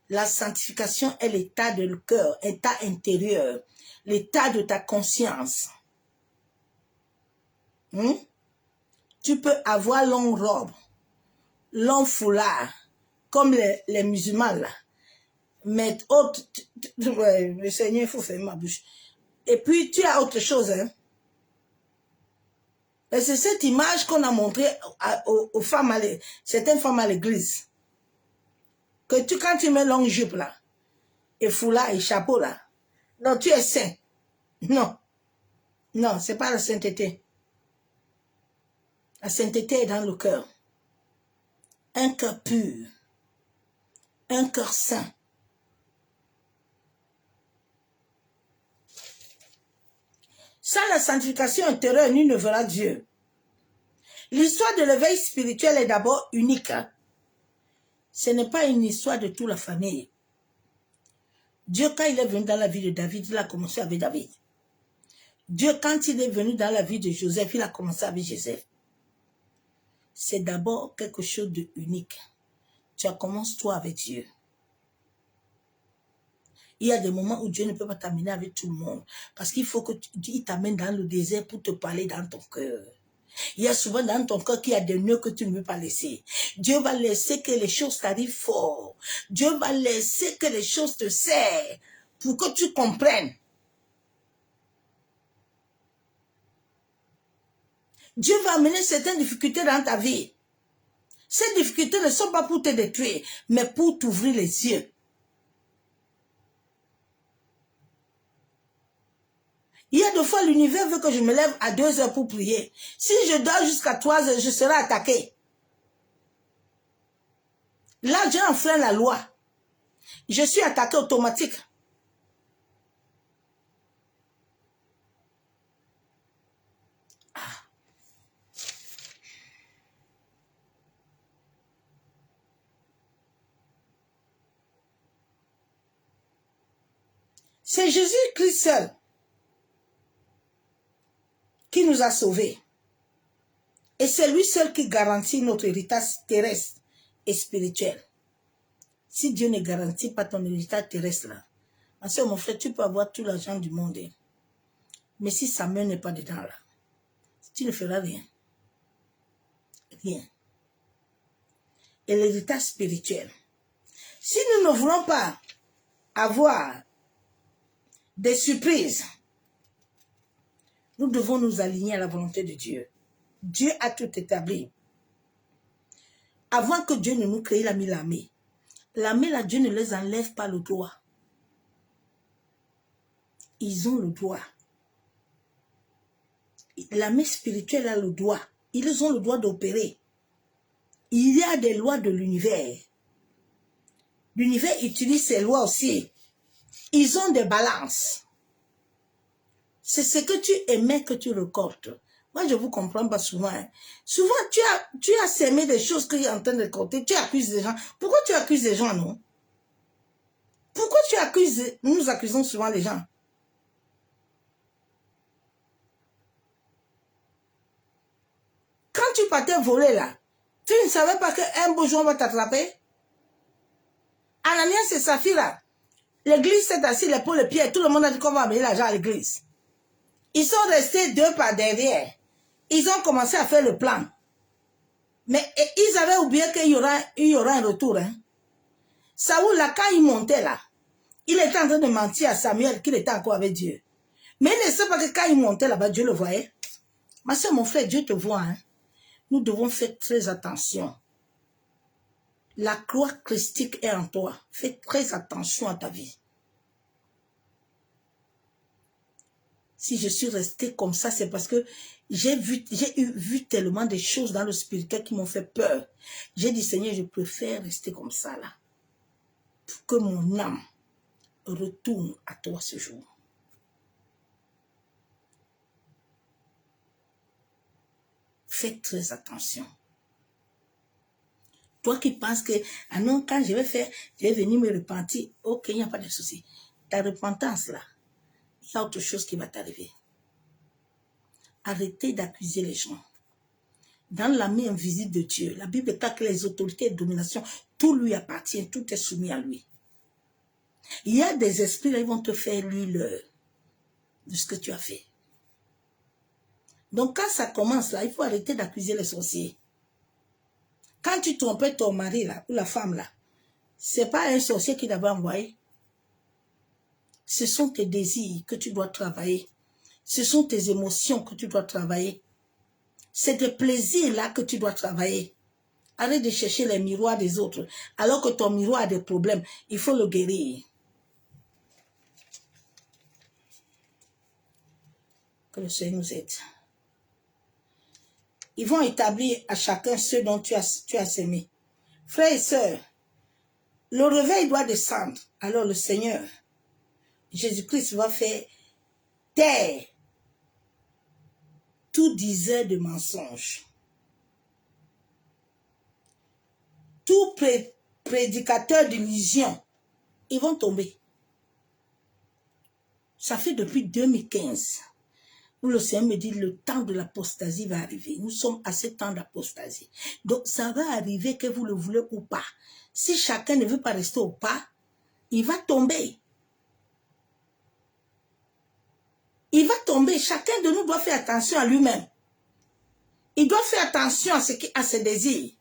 La sanctification est l'état de le cœur, état intérieur, l'état de ta conscience. Tu peux avoir longue robe, long foulard, comme les musulmans là. Mais le Seigneur, il faut fermer ma bouche. Et puis, tu as autre chose. Et c'est cette image qu'on a montrée aux femmes, certaines femmes à l'église. Que quand tu mets longue jupe là, et foulard et chapeau là, non, tu es saint. Non. Non, c'est pas la sainteté. La sainteté est dans le cœur. Un cœur pur. Un cœur saint. Sans la sanctification intérieure, nul ne verra Dieu. L'histoire de l'éveil spirituel est d'abord unique. Ce n'est pas une histoire de toute la famille. Dieu, quand il est venu dans la vie de David, il a commencé avec David. Dieu, quand il est venu dans la vie de Joseph, il a commencé avec Joseph. C'est d'abord quelque chose d'unique. Tu commences toi avec Dieu. Il y a des moments où Dieu ne peut pas t'amener avec tout le monde. Parce qu'il faut qu'il t'amène dans le désert pour te parler dans ton cœur. Il y a souvent dans ton cœur qu'il y a des nœuds que tu ne veux pas laisser. Dieu va laisser que les choses t'arrivent fort. Dieu va laisser que les choses te serrent pour que tu comprennes. Dieu va amener certaines difficultés dans ta vie. Ces difficultés ne sont pas pour te détruire, mais pour t'ouvrir les yeux. Il y a des fois, l'univers veut que je me lève à 2 heures pour prier. Si je dors jusqu'à 3 heures, je serai attaqué. Là, j'ai enfreint la loi. Je suis attaqué automatique. C'est Jésus-Christ seul qui nous a sauvés. Et c'est lui seul qui garantit notre héritage terrestre et spirituel. Si Dieu ne garantit pas ton héritage terrestre là, ma soeur, mon frère, tu peux avoir tout l'argent du monde. Mais si sa main n'est pas dedans là, tu ne feras rien. Rien. Et l'héritage spirituel. Si nous ne voulons pas avoir des surprises, nous devons nous aligner à la volonté de Dieu. Dieu a tout établi. Avant que Dieu ne nous crée, il a mis l'armée. L'armée, là, Dieu ne les enlève pas le droit. Ils ont le droit. L'armée spirituelle a le droit. Ils ont le droit d'opérer. Il y a des lois de l'univers. L'univers utilise ces lois aussi. Ils ont des balances. C'est ce que tu émets que tu récoltes. Moi, je ne vous comprends pas souvent. Souvent, tu as sémé des choses que tu es en train de récolter. Tu accuses les gens. Pourquoi tu accuses les gens, non? Pourquoi tu accuses? Nous accusons souvent les gens. Quand tu partais voler là, tu ne savais pas qu'un beau jour on va t'attraper? Ananias et Saphira, l'église s'est assise l'épaule le pied. Tout le monde a dit qu'on va amener l'argent à l'église. Ils sont restés 2 par derrière. Ils ont commencé à faire le plan. Mais ils avaient oublié qu'il y aura un retour. Hein. Saoul, là, quand il montait là, il était en train de mentir à Samuel qu'il était encore avec Dieu. Mais il ne sait pas que quand il montait là-bas, Dieu le voyait. Ma soeur, mon frère, Dieu te voit. Hein. Nous devons faire très attention. La croix christique est en toi. Fais très attention à ta vie. Si je suis restée comme ça, c'est parce que j'ai vu tellement de choses dans le spirituel qui m'ont fait peur. J'ai dit, Seigneur, je préfère rester comme ça là. pour que mon âme retourne à toi ce jour. Fais très attention. Toi qui penses que, ah non, quand je vais venir me repentir, ok, il n'y a pas de souci. Ta repentance là, il y a autre chose qui va t'arriver. Arrêtez d'accuser les gens. Dans la main invisible de Dieu, la Bible dit que les autorités de domination, tout lui appartient, tout est soumis à lui. Il y a des esprits là, ils vont te faire lire de ce que tu as fait. Donc quand ça commence là, il faut arrêter d'accuser les sorciers. Quand tu trompais ton mari là, ou la femme là, c'est pas un sorcier qui t'avait envoyé. Ce sont tes désirs que tu dois travailler. Ce sont tes émotions que tu dois travailler. C'est tes plaisirs là que tu dois travailler. Arrête de chercher les miroirs des autres. Alors que ton miroir a des problèmes, il faut le guérir. Que le Seigneur nous aide. Ils vont établir à chacun ce dont tu as sémé. Frères et sœurs, le réveil doit descendre. Alors le Seigneur, Jésus-Christ va faire taire tout diseur de mensonges. Tout prédicateur d'illusion, ils vont tomber. Ça fait depuis 2015 où le Seigneur me dit le temps de l'apostasie va arriver. Nous sommes à ce temps d'apostasie. Donc ça va arriver que vous le voulez ou pas. Si chacun ne veut pas rester au pas, il va tomber. Il va tomber. Chacun de nous doit faire attention à lui-même. Il doit faire attention à ses désirs.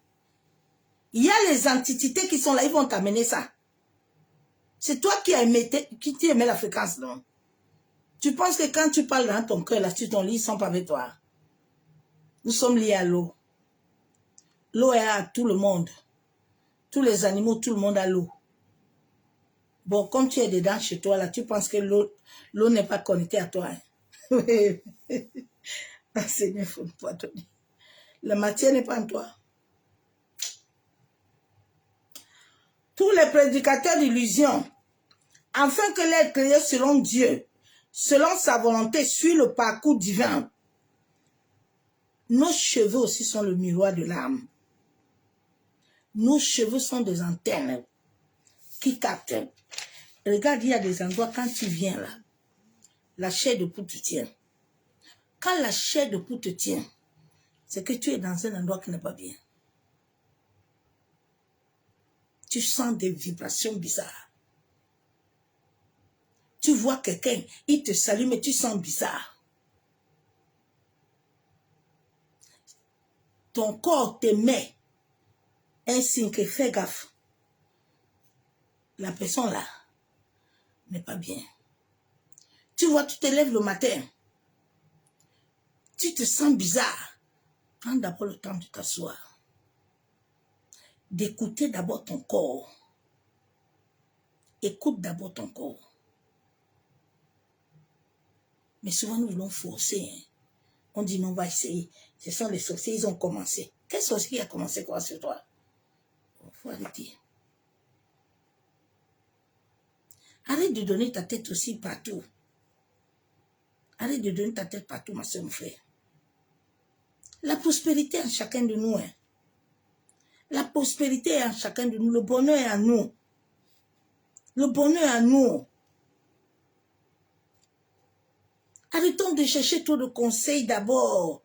Il y a les entités qui sont là, ils vont t'amener ça. C'est toi qui aimais la fréquence, non? Tu penses que quand tu parles dans ton cœur, là, sur ton lit, ils ne sont pas avec toi. Nous sommes liés à l'eau. L'eau est à tout le monde. Tous les animaux, tout le monde a l'eau. Bon, comme tu es dedans chez toi, là, tu penses que l'eau n'est pas connectée à toi. Hein? Ah, Seigneur, il faut pas donner. La matière n'est pas en toi. Tous les prédicateurs d'illusion, afin que l'être créé selon Dieu, selon sa volonté, suit le parcours divin. Nos cheveux aussi sont le miroir de l'âme. Nos cheveux sont des antennes qui captent. Regarde, il y a des endroits, quand tu viens là, la chair de poule te tient. Quand la chair de poule te tient, c'est que tu es dans un endroit qui n'est pas bien. Tu sens des vibrations bizarres. Tu vois quelqu'un, il te salue, mais tu sens bizarre. Ton corps te met un signe que fais gaffe. La personne là n'est pas bien. Tu vois, tu te lèves le matin. Tu te sens bizarre. Prends d'abord le temps de t'asseoir. D'écouter d'abord ton corps. Écoute d'abord ton corps. Mais souvent, nous voulons forcer. Hein. On dit non, on va essayer. Ce sont les sorciers, ils ont commencé. Quel sorcier a commencé quoi sur toi? Il faut arrêter. Arrête de donner ta tête aussi partout. Arrête de donner ta tête partout, ma soeur, mon frère. La prospérité est en chacun de nous. Hein. La prospérité est en chacun de nous. Le bonheur est en nous. Le bonheur est en nous. Arrêtons de chercher trop de conseils d'abord.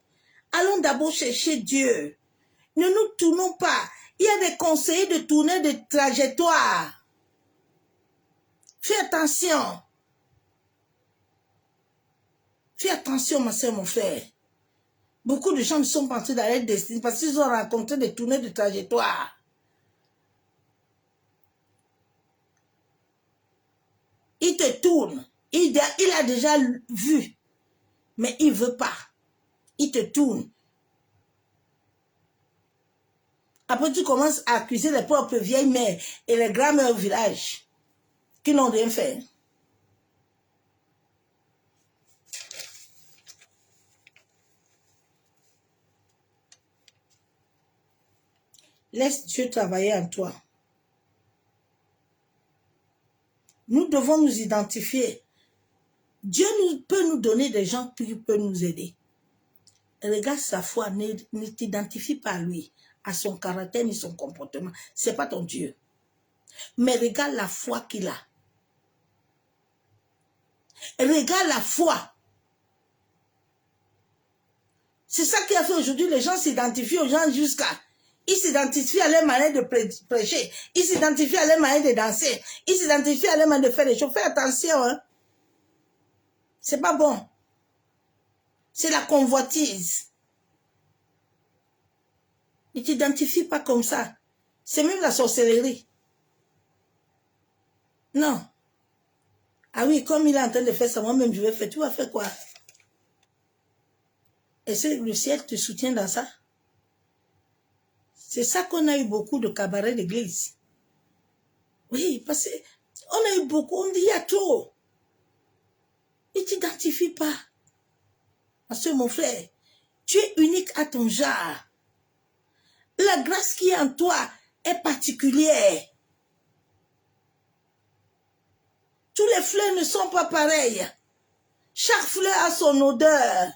Allons d'abord chercher Dieu. Ne nous tournons pas. Il y a des conseillers de tourner de trajectoire. Fais attention. Fais attention, ma soeur, mon frère. Beaucoup de gens ne sont pas entrés dans leur destinée parce qu'ils ont rencontré des tournées de trajectoire. Il te tourne. Il a déjà vu. Mais il ne veut pas. Il te tourne. Après, tu commences à accuser les propres vieilles mères et les grands-mères au village qui n'ont rien fait. Laisse Dieu travailler en toi. Nous devons nous identifier. Dieu peut nous donner des gens qui peuvent nous aider. Regarde sa foi, ne t'identifie pas à lui, à son caractère ni son comportement. Ce n'est pas ton Dieu. Mais regarde la foi qu'il a. Regarde la foi. C'est ça qui a fait aujourd'hui, les gens s'identifient aux gens jusqu'à... Ils s'identifient à leur manière de prêcher. Ils s'identifient à leur manière de danser. Ils s'identifient à leur manière de faire les choses. Fais attention, hein. C'est pas bon. C'est la convoitise. Ne t'identifie pas comme ça. C'est même la sorcellerie. Non. Ah oui, comme il est en train de faire ça, moi-même je vais faire. Tu vas faire quoi? Est-ce que le ciel te soutient dans ça? C'est ça qu'on a eu beaucoup de cabarets d'église. Oui, parce qu'on a eu beaucoup, on dit il y a trop. Ne t'identifie pas. Parce que mon frère, tu es unique à ton genre. La grâce qui est en toi est particulière. Tous les fleurs ne sont pas pareils. Chaque fleur a son odeur.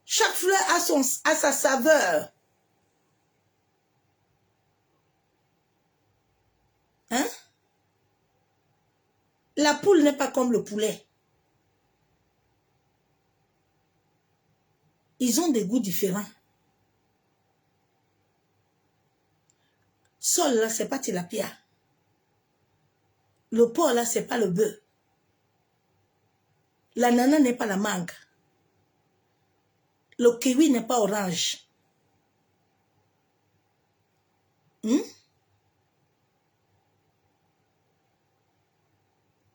Chaque fleur a sa saveur. Hein? La poule n'est pas comme le poulet. Ils ont des goûts différents. Sol, là, c'est pas tilapia. Le porc, là, c'est pas le bœuf. L'ananas n'est pas la mangue. Le kiwi n'est pas orange.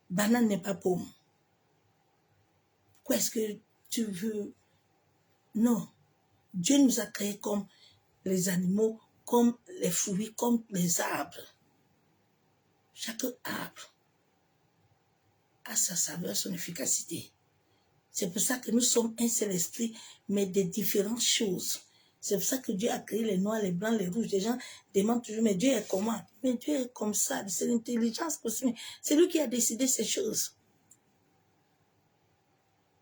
Banane n'est pas pomme. Quoi est-ce que tu veux? Non. Dieu nous a créés comme les animaux, comme les fruits, comme les arbres. Chaque arbre a sa saveur, son efficacité. C'est pour ça que nous sommes un seul esprit, mais de différentes choses. C'est pour ça que Dieu a créé les noirs, les blancs, les rouges. Les gens demandent toujours, mais Dieu est comment? Mais Dieu est comme ça, c'est l'intelligence cosmique. C'est lui qui a décidé ces choses.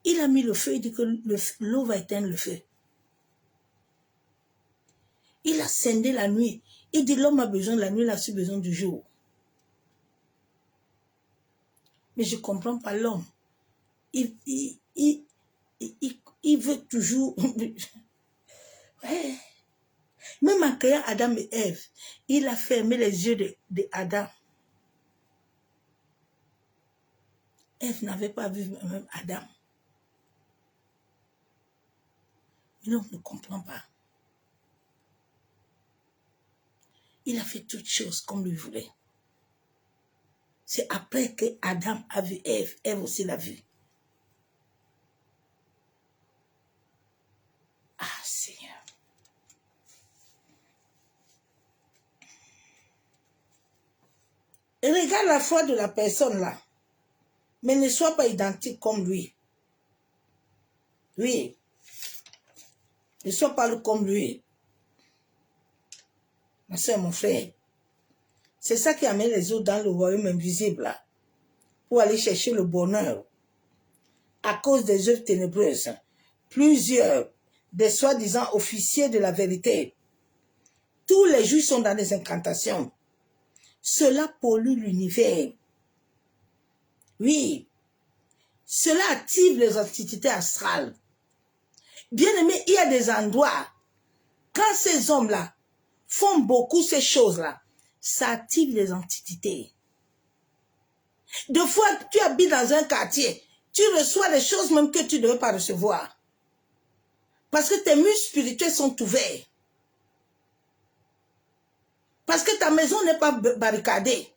Il a mis le feu, il dit que l'eau va éteindre le feu. Il a scindé la nuit. Il dit l'homme a besoin de la nuit, il a aussi besoin du jour. Mais je ne comprends pas l'homme. Il veut toujours... Ouais. Même en créant Adam et Ève, il a fermé les yeux de Adam. Ève n'avait pas vu même Adam. L'homme ne comprend pas. Il a fait toutes choses comme lui voulait. C'est après que Adam a vu Ève, Ève aussi l'a vu. Ah, Seigneur. Et regarde la foi de la personne là. Mais ne sois pas identique comme lui. Oui. Ne sois pas comme lui. Ma soeur, mon frère. C'est ça qui amène les autres dans le royaume invisible là. Pour aller chercher le bonheur. À cause des œuvres ténébreuses. Plusieurs des soi-disant officiers de la vérité. Tous les jours sont dans des incantations. Cela pollue l'univers. Oui. Cela active les entités astrales. Bien aimé, il y a des endroits, quand ces hommes-là font beaucoup ces choses-là, ça active les entités. Deux fois, tu habites dans un quartier, tu reçois des choses même que tu ne devais pas recevoir. Parce que tes muscles spirituels sont ouverts. Parce que ta maison n'est pas barricadée.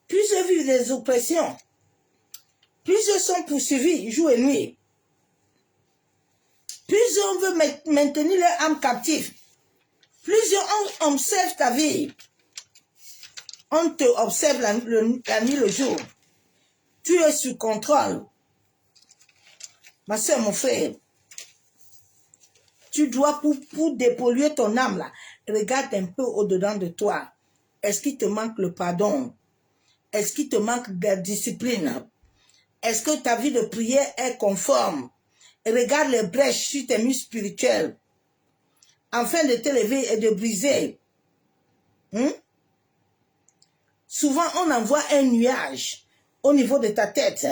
Plusieurs vivent des oppressions. Plusieurs sont poursuivis jour et nuit. Plusieurs veulent maintenir leur âme captive. Plusieurs observent ta vie. On te observe la nuit, le jour. Tu es sous contrôle. Ma soeur, mon frère, tu dois, pour dépolluer ton âme là, regarde un peu au-dedans de toi. Est-ce qu'il te manque le pardon? Est-ce qu'il te manque de discipline? Est-ce que ta vie de prière est conforme? Regarde les brèches sur tes muscles spirituels, afin de t'élever et de briser. Souvent, on envoie un nuage au niveau de ta tête,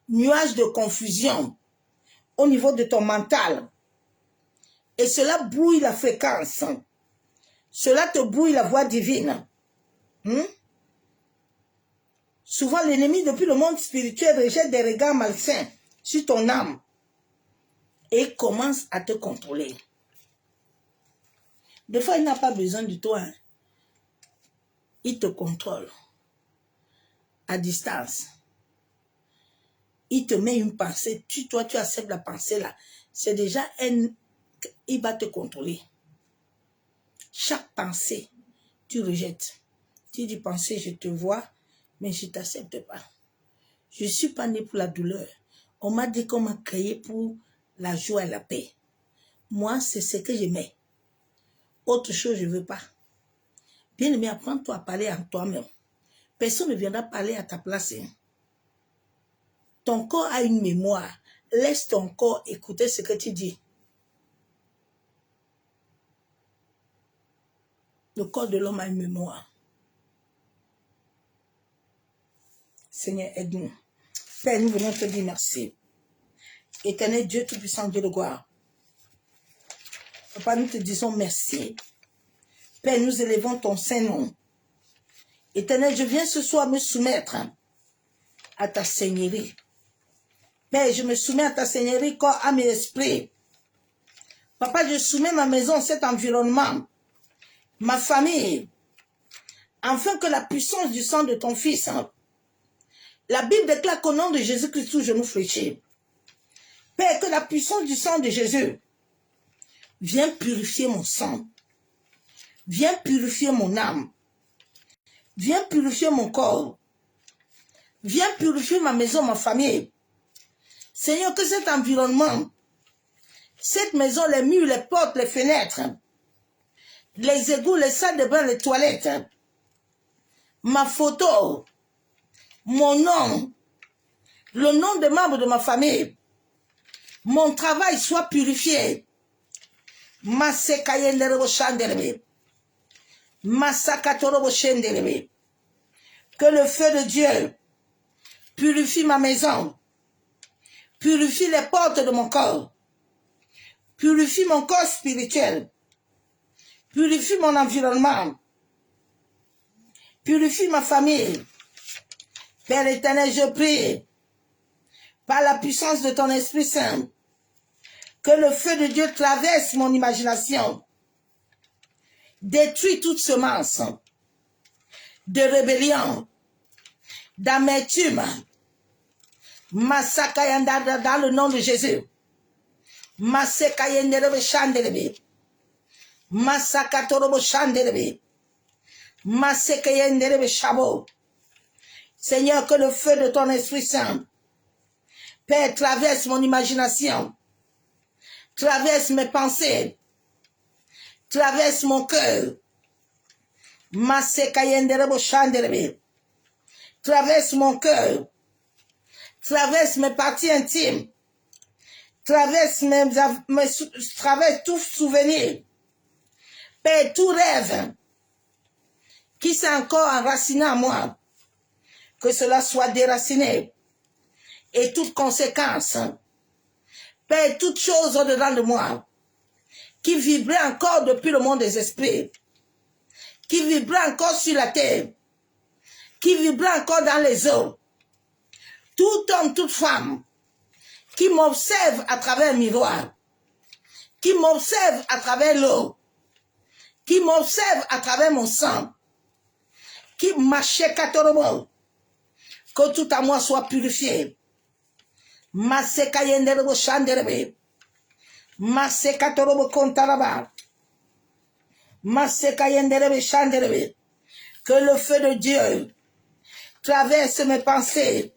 nuage de confusion au niveau de ton mental. Et cela brouille la fréquence. Cela te brouille la voix divine. Souvent, l'ennemi, depuis le monde spirituel, rejette des regards malsains sur ton âme et commence à te contrôler. Des fois, il n'a pas besoin de toi. Il te contrôle à distance. Il te met une pensée. Toi, tu acceptes la pensée là. C'est déjà il va te contrôler. Chaque pensée, tu rejettes. Tu dis pensée, je te vois, mais je ne t'accepte pas. Je ne suis pas né pour la douleur. On m'a dit qu'on m'a créé pour la joie et la paix. Moi, c'est ce que je mets. Autre chose, je ne veux pas. Bien-aimé, apprends-toi à parler en toi-même. Personne ne viendra parler à ta place. Ton corps a une mémoire. Laisse ton corps écouter ce que tu dis. Le corps de l'homme a une mémoire. Seigneur, aide-nous. Père, nous venons te dire merci. Éternel Dieu Tout-Puissant, Dieu de gloire. Papa, nous te disons merci. Père, nous élevons ton Saint-Nom. Éternel, je viens ce soir me soumettre à ta Seigneurie. Père, je me soumets à ta Seigneurie, corps, âme et esprit. Papa, je soumets ma maison, cet environnement, ma famille, afin que la puissance du sang de ton Fils, la Bible déclare qu'au nom de Jésus-Christ, tout genou fléchit. Père, que la puissance du sang de Jésus vienne purifier mon sang, viens purifier mon âme, viens purifier mon corps, viens purifier ma maison, ma famille. Seigneur, que cet environnement, cette maison, les murs, les portes, les fenêtres, les égouts, les salles de bain, les toilettes, ma photo, mon nom, le nom des membres de ma famille, mon travail soit purifié. Que le feu de Dieu purifie ma maison, purifie les portes de mon corps, purifie mon corps spirituel, purifie mon environnement, purifie ma famille. Père éternel, je prie, par la puissance de ton Esprit Saint, que le feu de Dieu traverse mon imagination, détruit toute semence de rébellion, d'amertume, massacayanda dans le nom de Jésus. Massacayendere chandelebe, massacatorobo chandelebe, massacayendere chabo. Seigneur, que le feu de ton Esprit Saint, Père, traverse mon imagination, traverse mes pensées, traverse mon cœur. Traverse mon cœur, traverse mes parties intimes, traverse traverse tout souvenir, Père, tout rêve qui s'est encore enraciné en moi, que cela soit déraciné, et toute conséquence, Père, toute chose au-dedans de moi, qui vibrait encore depuis le monde des esprits, qui vibrait encore sur la terre, qui vibrait encore dans les eaux. Tout homme, toute femme, qui m'observe à travers un miroir, qui m'observe à travers l'eau, qui m'observe à travers mon sang, qui m'achète que tout à moi soit purifié. Masekayendere shanderebe, masekatorobo kontaraba. Que le feu de Dieu traverse mes pensées,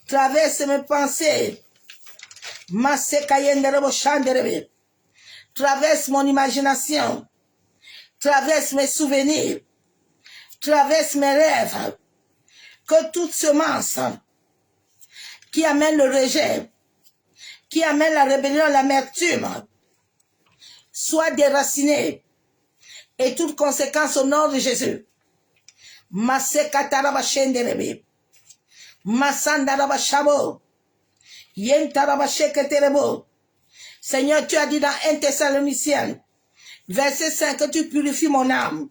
traverse mes pensées. traverse mon imagination, traverse mes souvenirs, traverse mes rêves, que toute semence qui amène le rejet, qui amène la rébellion, l'amertume, soit déracinée et toute conséquence au nom de Jésus. Masekataraba shenderebe, masandaraba shabo, yentaraba sheketerebo. Seigneur, tu as dit dans 1 Thessaloniciens, verset 5, que tu purifies mon âme,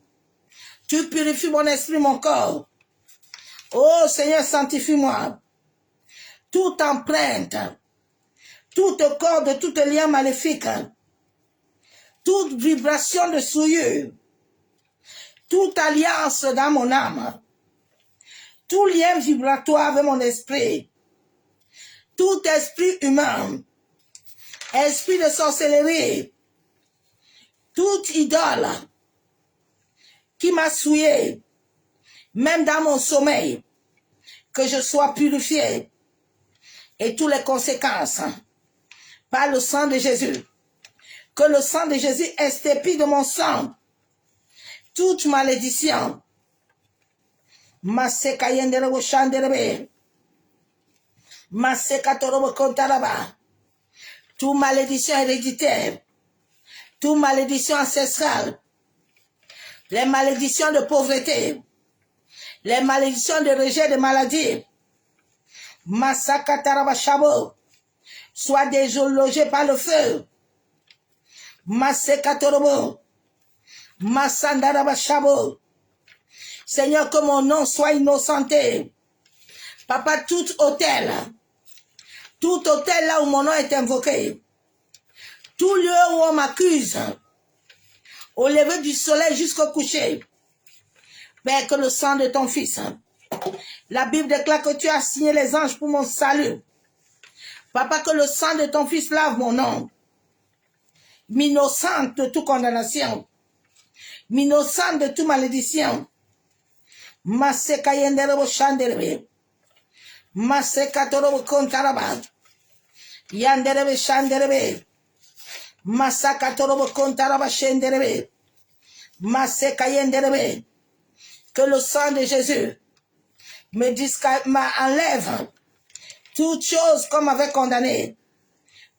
tu purifies mon esprit, mon corps. Oh Seigneur, sanctifie-moi. Toute empreinte, toute corde, tout lien maléfique, toute vibration de souillure, toute alliance dans mon âme, tout lien vibratoire avec mon esprit, tout esprit humain, esprit de sorcellerie, toute idole qui m'a souillé, même dans mon sommeil, que je sois purifié, et toutes les conséquences par le sang de Jésus. Que le sang de Jésus extirpe de mon sang toute malédiction. Masekayenderebo shanderebe. Masekatorobo kontaraba. Toute malédiction héréditaire. Toute malédiction ancestrale. Les malédictions de pauvreté. Les malédictions de rejet de maladie. Masakataraba shabo. Soit déslogé par le feu. Masekatorobo. Masandaraba shabo. Seigneur, que mon nom soit innocenté. Papa, tout hôtel là où mon nom est invoqué, tout lieu où on m'accuse, au lever du soleil jusqu'au coucher, Père, que le sang de ton Fils, la Bible déclare que tu as signé les anges pour mon salut. Papa, que le sang de ton Fils lave mon nom, m'innocente de toute condamnation, m'innocente de toute malédiction. Masekayenderebo shanderebe. Masekatorobo kontaraba. Yanderebe shanderebe. Masakatorobo kontaraba shenderebe. Masekayenderebe. Que le sang de Jésus m'enlève toute chose qu'on m'avait condamné.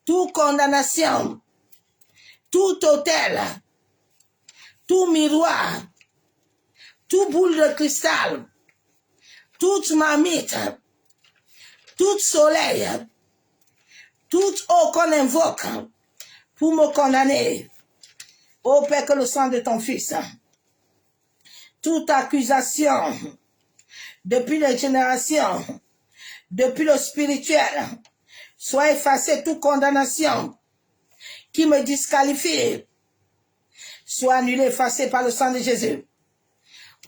Toute condamnation. Tout autel. Tout miroir. Tout boule de cristal, toute marmite, tout soleil, toute eau qu'on invoque pour me condamner. Ô Père, que le sang de ton Fils, toute accusation, depuis les générations, depuis le spirituel, soit effacée, toute condamnation qui me disqualifie, soit annulée, effacée par le sang de Jésus.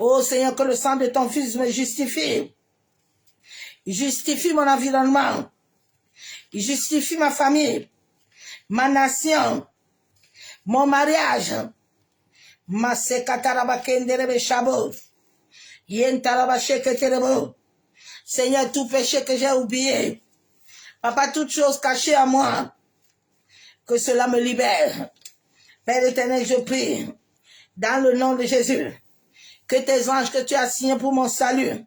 Oh Seigneur, que le sang de ton Fils me justifie. Justifie mon environnement. Justifie ma famille, ma nation, mon mariage. Seigneur, tout péché que j'ai oublié. Papa, toute chose cachée à moi. Que cela me libère. Père éternel, je prie. Dans le nom de Jésus. Que tes anges que tu as signés pour mon salut,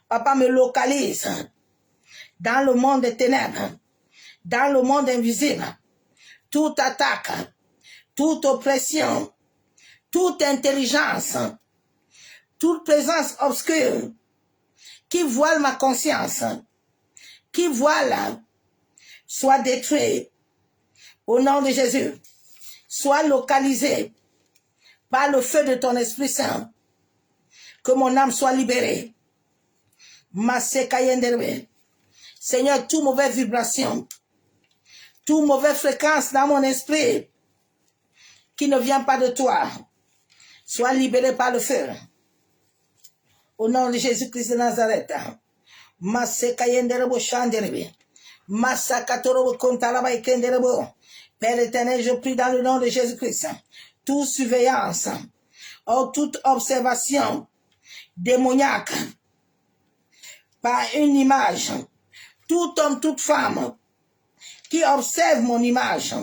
Papa, me localise dans le monde des ténèbres, dans le monde invisible. Toute attaque, toute oppression, toute intelligence, toute présence obscure qui voile ma conscience, qui voile, soit détruite au nom de Jésus, soit localisée par le feu de ton Esprit Saint. Que mon âme soit libérée. Seigneur, toute mauvaise vibration, toute mauvaise fréquence dans mon esprit qui ne vient pas de toi, soit libérée par le feu. Au nom de Jésus-Christ de Nazareth. Père éternel, je prie dans le nom de Jésus-Christ. Toute surveillance, toute observation démoniaque, par une image, tout homme, toute femme qui observe mon image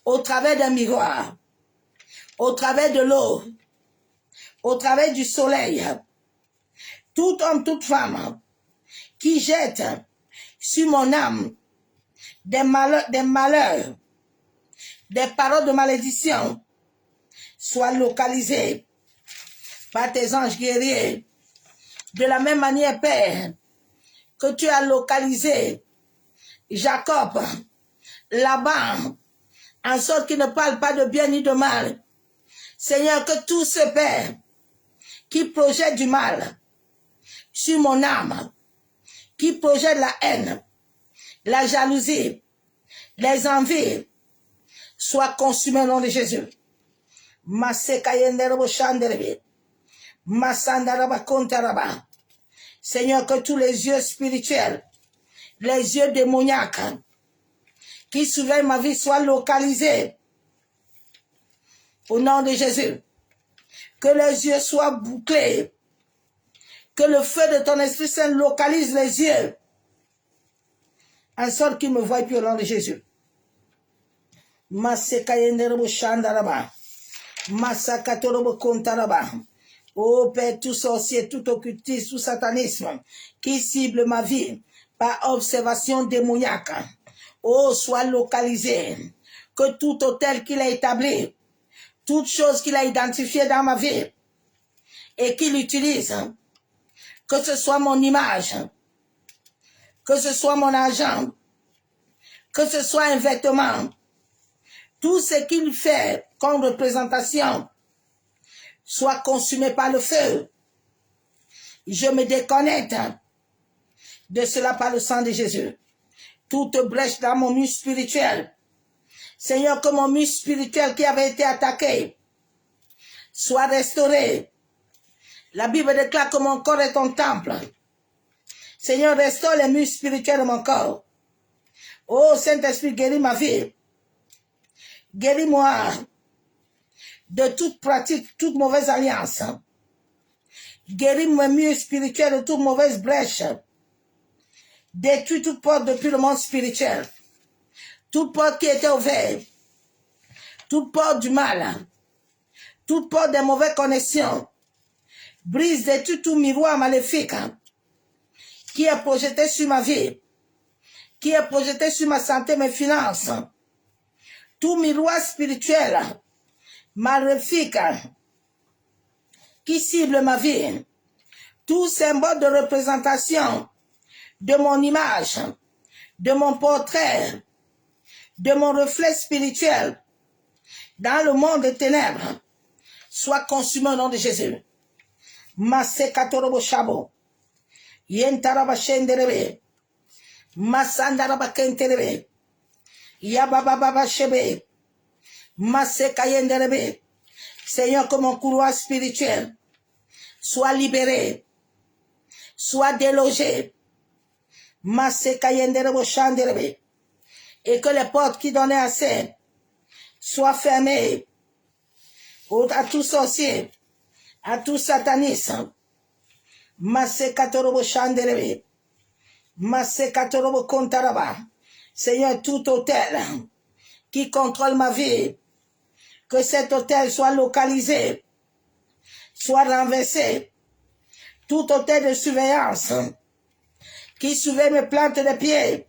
au travers d'un miroir, au travers de l'eau, au travers du soleil, tout homme, toute femme qui jette sur mon âme des malheurs, des paroles de malédiction, soient localisés par tes anges guerriers. De la même manière, Père, que tu as localisé Jacob là-bas, en sorte qu'il ne parle pas de bien ni de mal. Seigneur, que tous ceux, Père, qui projettent du mal sur mon âme, qui projettent la haine, la jalousie, les envies, soient consumés au nom de Jésus. Seigneur, que tous les yeux spirituels, les yeux démoniaques qui surveillent ma vie soient localisés au nom de Jésus. Que les yeux soient bouclés. Que le feu de ton Esprit Saint localise les yeux en sorte qu'ils me voient plus au nom de Jésus. Oh Père, tout sorcier, tout occultisme, tout satanisme qui cible ma vie par observation démoniaque, oh, soit localisé. Que tout hôtel qu'il a établi, toute chose qu'il a identifiée dans ma vie et qu'il utilise, que ce soit mon image, que ce soit mon argent, que ce soit un vêtement, tout ce qu'il fait comme représentation soit consumé par le feu. Je me déconnecte de cela par le sang de Jésus. Toute brèche dans mon muscle spirituel, Seigneur, que mon muscle spirituel qui avait été attaqué soit restauré. La Bible déclare que mon corps est ton temple. Seigneur, restaure les muscles spirituels de mon corps. Oh Saint-Esprit, guéris ma vie. Guéris-moi de toute pratique, toute mauvaise alliance. Guéris mes muscles spirituels de toute mauvaise brèche. Détruis toute porte depuis le monde spirituel. Toute porte qui était ouverte. Toute porte du mal. Toute porte des mauvaises connexions. Brise, détruis tout miroir maléfique qui est projeté sur ma vie, qui est projeté sur ma santé, mes finances. Tout miroir spirituel maléfique qui cible ma vie. Tout symbole de représentation de mon image, de mon portrait, de mon reflet spirituel dans le monde des ténèbres soit consumé au nom de Jésus. Masekatorobo shabo. Yentaraba shenderebe. Masandaraba kenterebe. Yabababa shebe. Masekayenderebe. Seigneur, que mon couloir spirituel soit libéré, soit délogé. Masekayenderebo shanderebe. Et que les portes qui donnaient accès soient fermées à tout sorcier, à tout satanisme. Masekatorobo shanderebe. Masekatorobo kontaraba. Seigneur, tout hôtel qui contrôle ma vie, que cet hôtel soit localisé, soit renversé. Tout hôtel de surveillance qui surveille mes plantes de pieds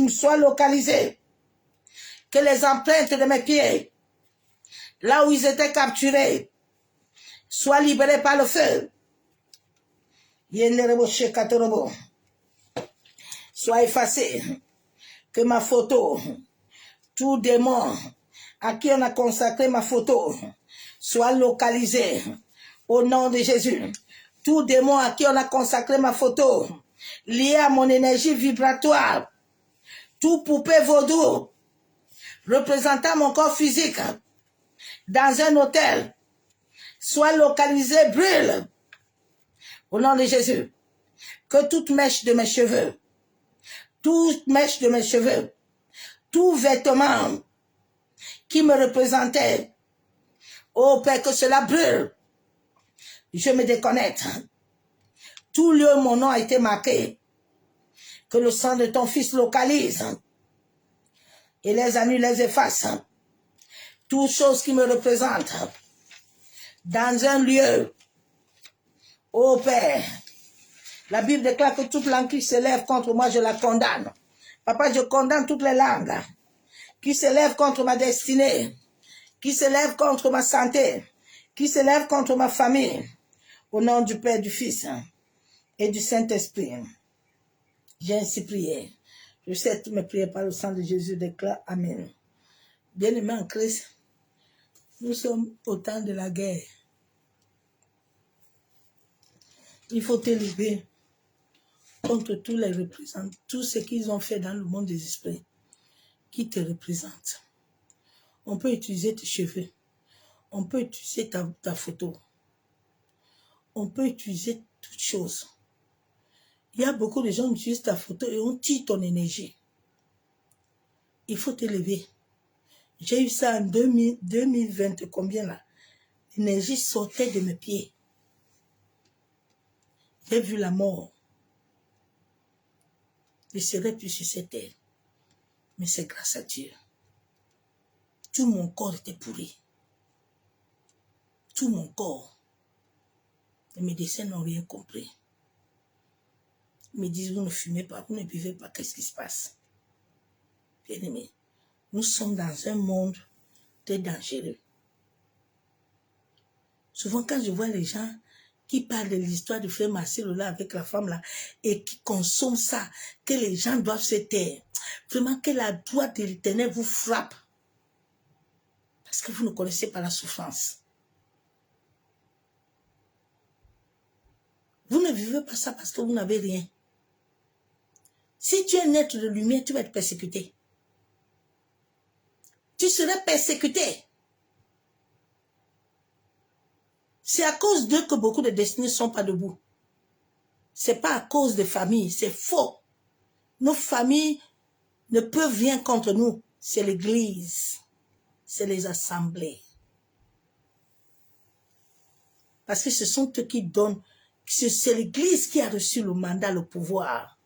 soit localisé. Que les empreintes de mes pieds, là où ils étaient capturés, soient libérées par le feu. Soit effacé. Que ma photo, tout démon à qui on a consacré ma photo, soit localisé au nom de Jésus. Tout démon à qui on a consacré ma photo, lié à mon énergie vibratoire, tout poupée vaudou, représentant mon corps physique, dans un hôtel, soit localisé, brûle, au nom de Jésus. Que toute mèche de mes cheveux, toute mèche de mes cheveux, tout vêtement qui me représentait, oh Père, que cela brûle. Je me déconnecte. Tout lieu où mon nom a été marqué, que le sang de ton Fils localise. et les annule, les efface. Toute chose qui me représente dans un lieu, ô Père, la Bible déclare que toute langue qui s'élève contre moi, je la condamne. Papa, je condamne toutes les langues qui s'élèvent contre ma destinée, qui s'élèvent contre ma santé, qui s'élèvent contre ma famille. Au nom du Père, du Fils et du Saint-Esprit, j'ai ainsi prié. Je sais toutes mes prières par le sang de Jésus, déclare Amen. Bien-aimés en Christ, nous sommes au temps de la guerre. Il faut te lever contre tous les représentants, tout ce qu'ils ont fait dans le monde des esprits, qui te représentent. On peut utiliser tes cheveux, on peut utiliser ta photo, on peut utiliser toutes choses. Il y a beaucoup de gens qui utilisent ta photo et on tire ton énergie. Il faut te lever. J'ai eu ça en 2020, combien là? L'énergie sortait de mes pieds. J'ai vu la mort. Je ne serais plus sur cette terre. Mais c'est grâce à Dieu. Tout mon corps était pourri. Tout mon corps. Les médecins n'ont rien compris. Ils me disent, vous ne fumez pas, vous ne buvez pas, qu'est-ce qui se passe? Bien-aimés, nous sommes dans un monde très dangereux. Souvent, quand je vois les gens qui parlent de l'histoire de frère Marcel là avec la femme là et qui consomment ça, que les gens doivent se taire, vraiment que la droite de l'Éternel vous frappe parce que vous ne connaissez pas la souffrance. Vous ne vivez pas ça parce que vous n'avez rien. Si tu es un être de lumière, tu vas être persécuté. Tu serais persécuté. C'est à cause d'eux que beaucoup de destinées ne sont pas debout. C'est pas à cause des familles, c'est faux. Nos familles ne peuvent rien contre nous. C'est l'église, c'est les assemblées. Parce que ce sont eux qui donnent, c'est l'église qui a reçu le mandat, le pouvoir.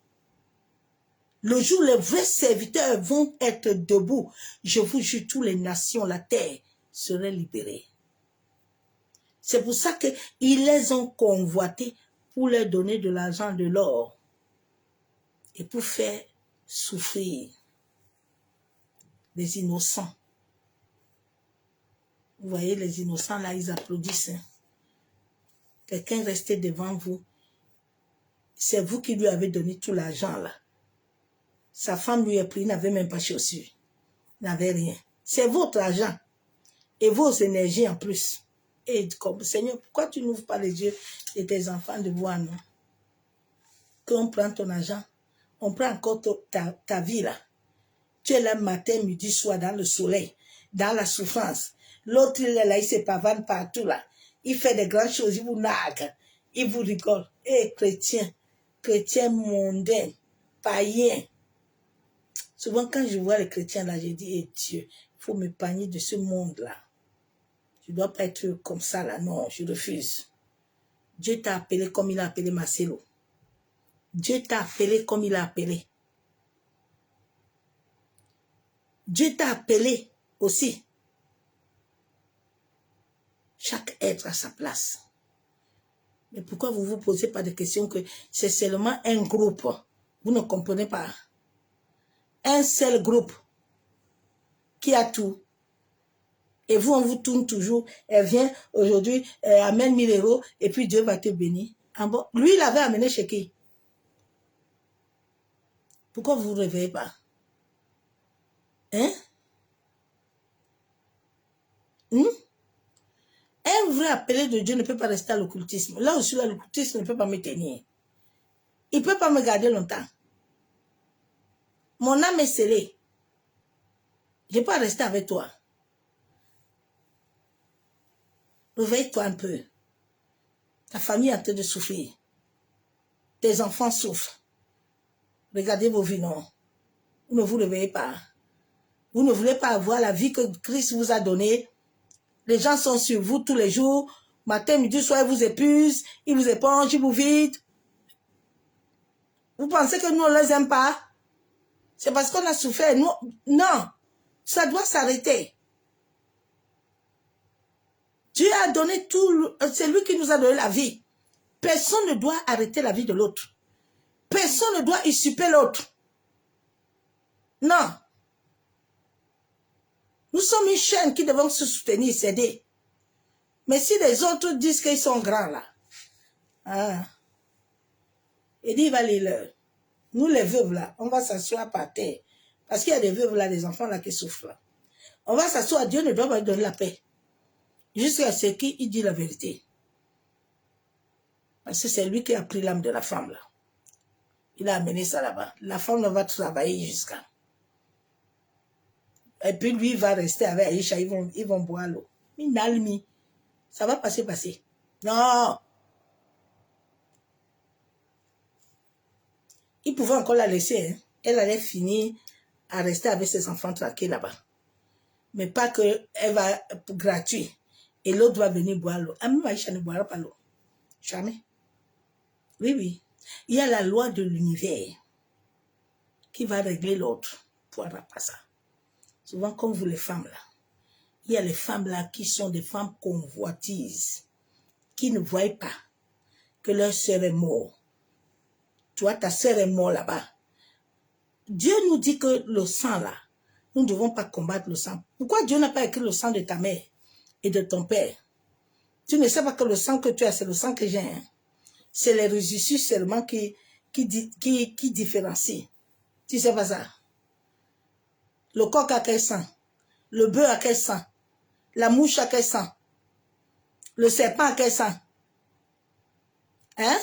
Le jour où les vrais serviteurs vont être debout, je vous jure, toutes les nations, la terre, seraient libérées. C'est pour ça qu'ils les ont convoités pour leur donner de l'argent, de l'or et pour faire souffrir les innocents. Vous voyez, les innocents, là, ils applaudissent. Hein. Quelqu'un restait devant vous. C'est vous qui lui avez donné tout l'argent, là. Sa femme lui a pris, il n'avait même pas chaussures. Il n'avait rien. C'est votre argent. Et vos énergies en plus. Et comme, Seigneur, pourquoi tu n'ouvres pas les yeux de tes enfants de voir, non? Qu'on prend ton argent, on prend encore ta vie, là. Tu es là matin, midi, soir, dans le soleil, dans la souffrance. L'autre, il est là, il se pavane partout, là. Il fait des grandes choses, il vous nargue, il vous rigole. Eh, chrétien mondain, païen. Souvent, quand je vois les chrétiens, là, je dis, eh Dieu, il faut me panier de ce monde-là. Je ne dois pas être comme ça, là. Non, je refuse. Dieu t'a appelé comme il a appelé Marcelo. Dieu t'a appelé comme il a appelé. Dieu t'a appelé aussi. Chaque être a sa place. Mais pourquoi vous ne vous posez pas de questions que c'est seulement un groupe? Vous ne comprenez pas. Un seul groupe qui a tout. Et vous, on vous tourne toujours. Elle vient aujourd'hui, elle amène 1000 euros et puis Dieu va te bénir. Ah bon? Lui, il avait amené chez qui? Pourquoi vous ne vous réveillez pas? Hein? Un vrai appelé de Dieu ne peut pas rester à l'occultisme. Là où je suis là, l'occultisme ne peut pas me tenir. Il ne peut pas me garder longtemps. Mon âme est scellée. Je ne peux pas rester avec toi. Réveille-toi un peu. Ta famille est en train de souffrir. Tes enfants souffrent. Regardez vos vies, non. Vous ne vous réveillez pas. Vous ne voulez pas avoir la vie que Christ vous a donnée. Les gens sont sur vous tous les jours. Matin, midi, soir, ils vous épuisent. Ils vous épongent, ils vous vident. Vous pensez que nous, on ne les aime pas? C'est parce qu'on a souffert. Nous, non. Ça doit s'arrêter. Dieu a donné tout, c'est lui qui nous a donné la vie. Personne ne doit arrêter la vie de l'autre. Personne ne doit usurper l'autre. Non. Nous sommes une chaîne qui devons se soutenir, s'aider. Mais si les autres disent qu'ils sont grands là, il dit, il va les leur. Nous les veuves là, on va s'asseoir par terre. Parce qu'il y a des veuves là, des enfants là qui souffrent là. On va s'asseoir, Dieu ne doit pas donner la paix. Jusqu'à ce qu'il dit la vérité. Parce que c'est lui qui a pris l'âme de la femme là. Il a amené ça là-bas. La femme va travailler jusqu'à. Et puis lui, il va rester avec Aïcha, ils vont boire l'eau. Ça va passer. Non. Il pouvait encore la laisser. Hein. Elle allait finir à rester avec ses enfants tranquilles là-bas. Mais pas qu'elle va gratuit. Et l'autre va venir boire l'eau. Ah, même Aïcha ne boira pas l'eau. Jamais. Oui. Il y a la loi de l'univers qui va régler l'autre. Pour pas ça. Souvent, comme vous les femmes là, il y a les femmes là qui sont des femmes convoitises, qui ne voient pas que leur sœur est morte. Toi, ta sœur est morte là-bas. Dieu nous dit que le sang là, nous ne devons pas combattre le sang. Pourquoi Dieu n'a pas écrit le sang de ta mère et de ton père? Tu ne sais pas que le sang que tu as, c'est le sang que j'ai. Hein? C'est les résultats seulement qui différencient. Tu sais pas ça? Le coq a quel sang? Le bœuf a quel sang? La mouche a quel sang? Le serpent a quel sang? Hein?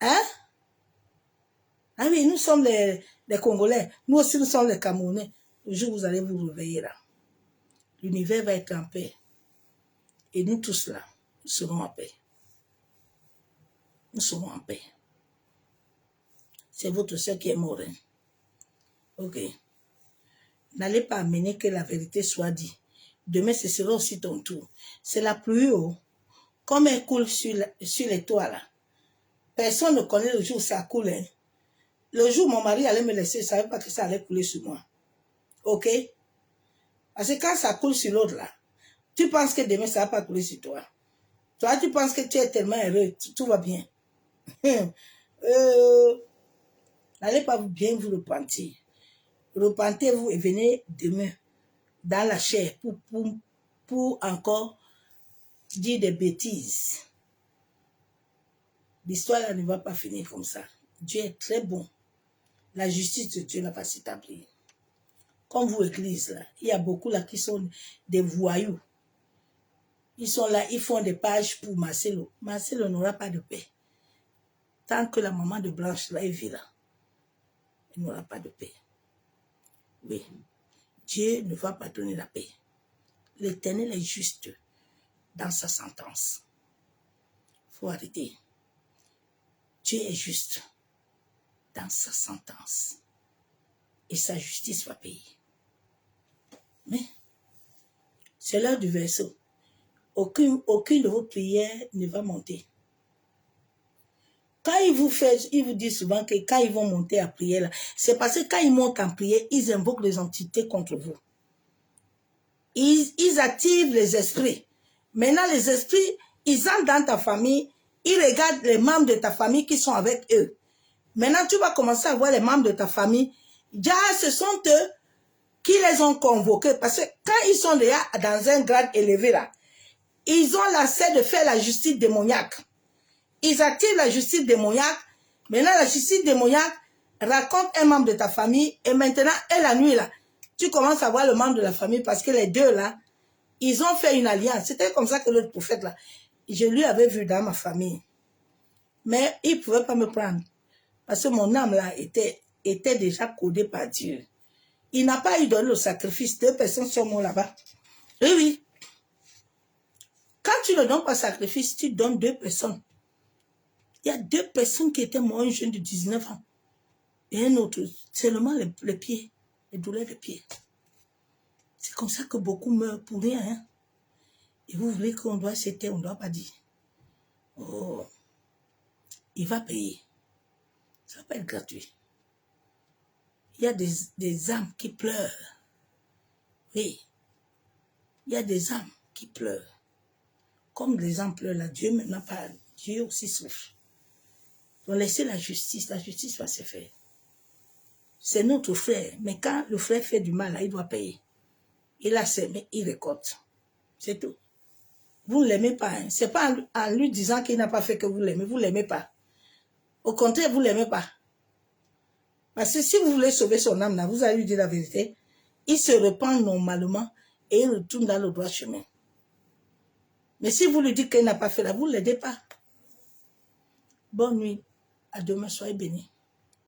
Hein? Ah oui, nous sommes les Congolais. Nous aussi, nous sommes les Camerounais. Le jour où vous allez vous réveiller là, l'univers va être en paix. Et nous tous là, nous serons en paix. Nous serons en paix. C'est votre soeur qui est morte. Hein? Ok. N'allez pas amener que la vérité soit dite. Demain, ce sera aussi ton tour. C'est la pluie haut. Comme elle coule sur les toits là. Personne ne connaît le jour où ça coule. Hein? Le jour où mon mari allait me laisser, je ne savais pas que ça allait couler sur moi. Ok? Parce que quand ça coule sur l'autre là, tu penses que demain ça ne va pas couler sur toi. Toi, tu penses que tu es tellement heureux, tout va bien. N'allez pas bien vous repentir. Repentez-vous et venez demain dans la chair pour encore dire des bêtises. L'histoire là ne va pas finir comme ça. Dieu est très bon. La justice de Dieu n'a pas s'établir. Comme vous, église, là, il y a beaucoup là qui sont des voyous. Ils sont là, ils font des pages pour Marcelo. Marcelo n'aura pas de paix. Tant que la maman de Blanche là est là, il n'aura pas de paix. Oui. Dieu ne va pas donner la paix. L'Éternel est juste dans sa sentence. Il faut arrêter. Dieu est juste dans sa sentence. Et sa justice va payer. Mais, c'est l'heure du verseau. Aucune de vos prières ne va monter. Quand ils vous disent souvent que quand ils vont monter à prière, là, c'est parce que quand ils montent en prière, ils invoquent les entités contre vous. Ils activent les esprits. Maintenant, les esprits, ils entrent dans ta famille, ils regardent les membres de ta famille qui sont avec eux. Maintenant, tu vas commencer à voir les membres de ta famille. Déjà, ce sont eux qui les ont convoqués. Parce que quand ils sont déjà dans un grade élevé, là, ils ont l'accès de faire la justice démoniaque. Ils activent la justice démoniaque. Maintenant, la justice démoniaque raconte un membre de ta famille. Et maintenant, et la nuit, là, tu commences à voir le membre de la famille parce que les deux, là, ils ont fait une alliance. C'était comme ça que l'autre prophète, là, je lui avais vu dans ma famille. Mais il ne pouvait pas me prendre. Parce que mon âme, là, était déjà codée par Dieu. Il n'a pas eu donné le sacrifice. 2 personnes sont mortes là-bas. Oui, oui. Quand tu ne donnes pas sacrifice, tu donnes 2 personnes. Il y a 2 personnes qui étaient mortes, un jeune de 19 ans. Et un autre, seulement les pieds, les douleurs de pieds. C'est comme ça que beaucoup meurent pour rien. Hein? Et vous voulez qu'on doit s'éteindre, on ne doit pas dire. Oh, il va payer. Ça va pas être gratuit. Il y a des âmes qui pleurent. Oui. Il y a des âmes qui pleurent. Comme les âmes pleurent là, Dieu maintenant parle. Dieu aussi souffre. Donc laissez la justice va se faire. C'est notre frère. Mais quand le frère fait du mal, là, il doit payer. Il a semé, il récolte. C'est tout. Vous ne l'aimez pas. Hein. Ce n'est pas en lui disant qu'il n'a pas fait que vous l'aimez. Vous ne l'aimez pas. Au contraire, vous ne l'aimez pas. Parce que si vous voulez sauver son âme, là, vous allez lui dire la vérité. Il se repent normalement et il retourne dans le droit chemin. Mais si vous lui dites qu'il n'a pas fait là, vous ne l'aidez pas. Bonne nuit. À demain, soyez bénis.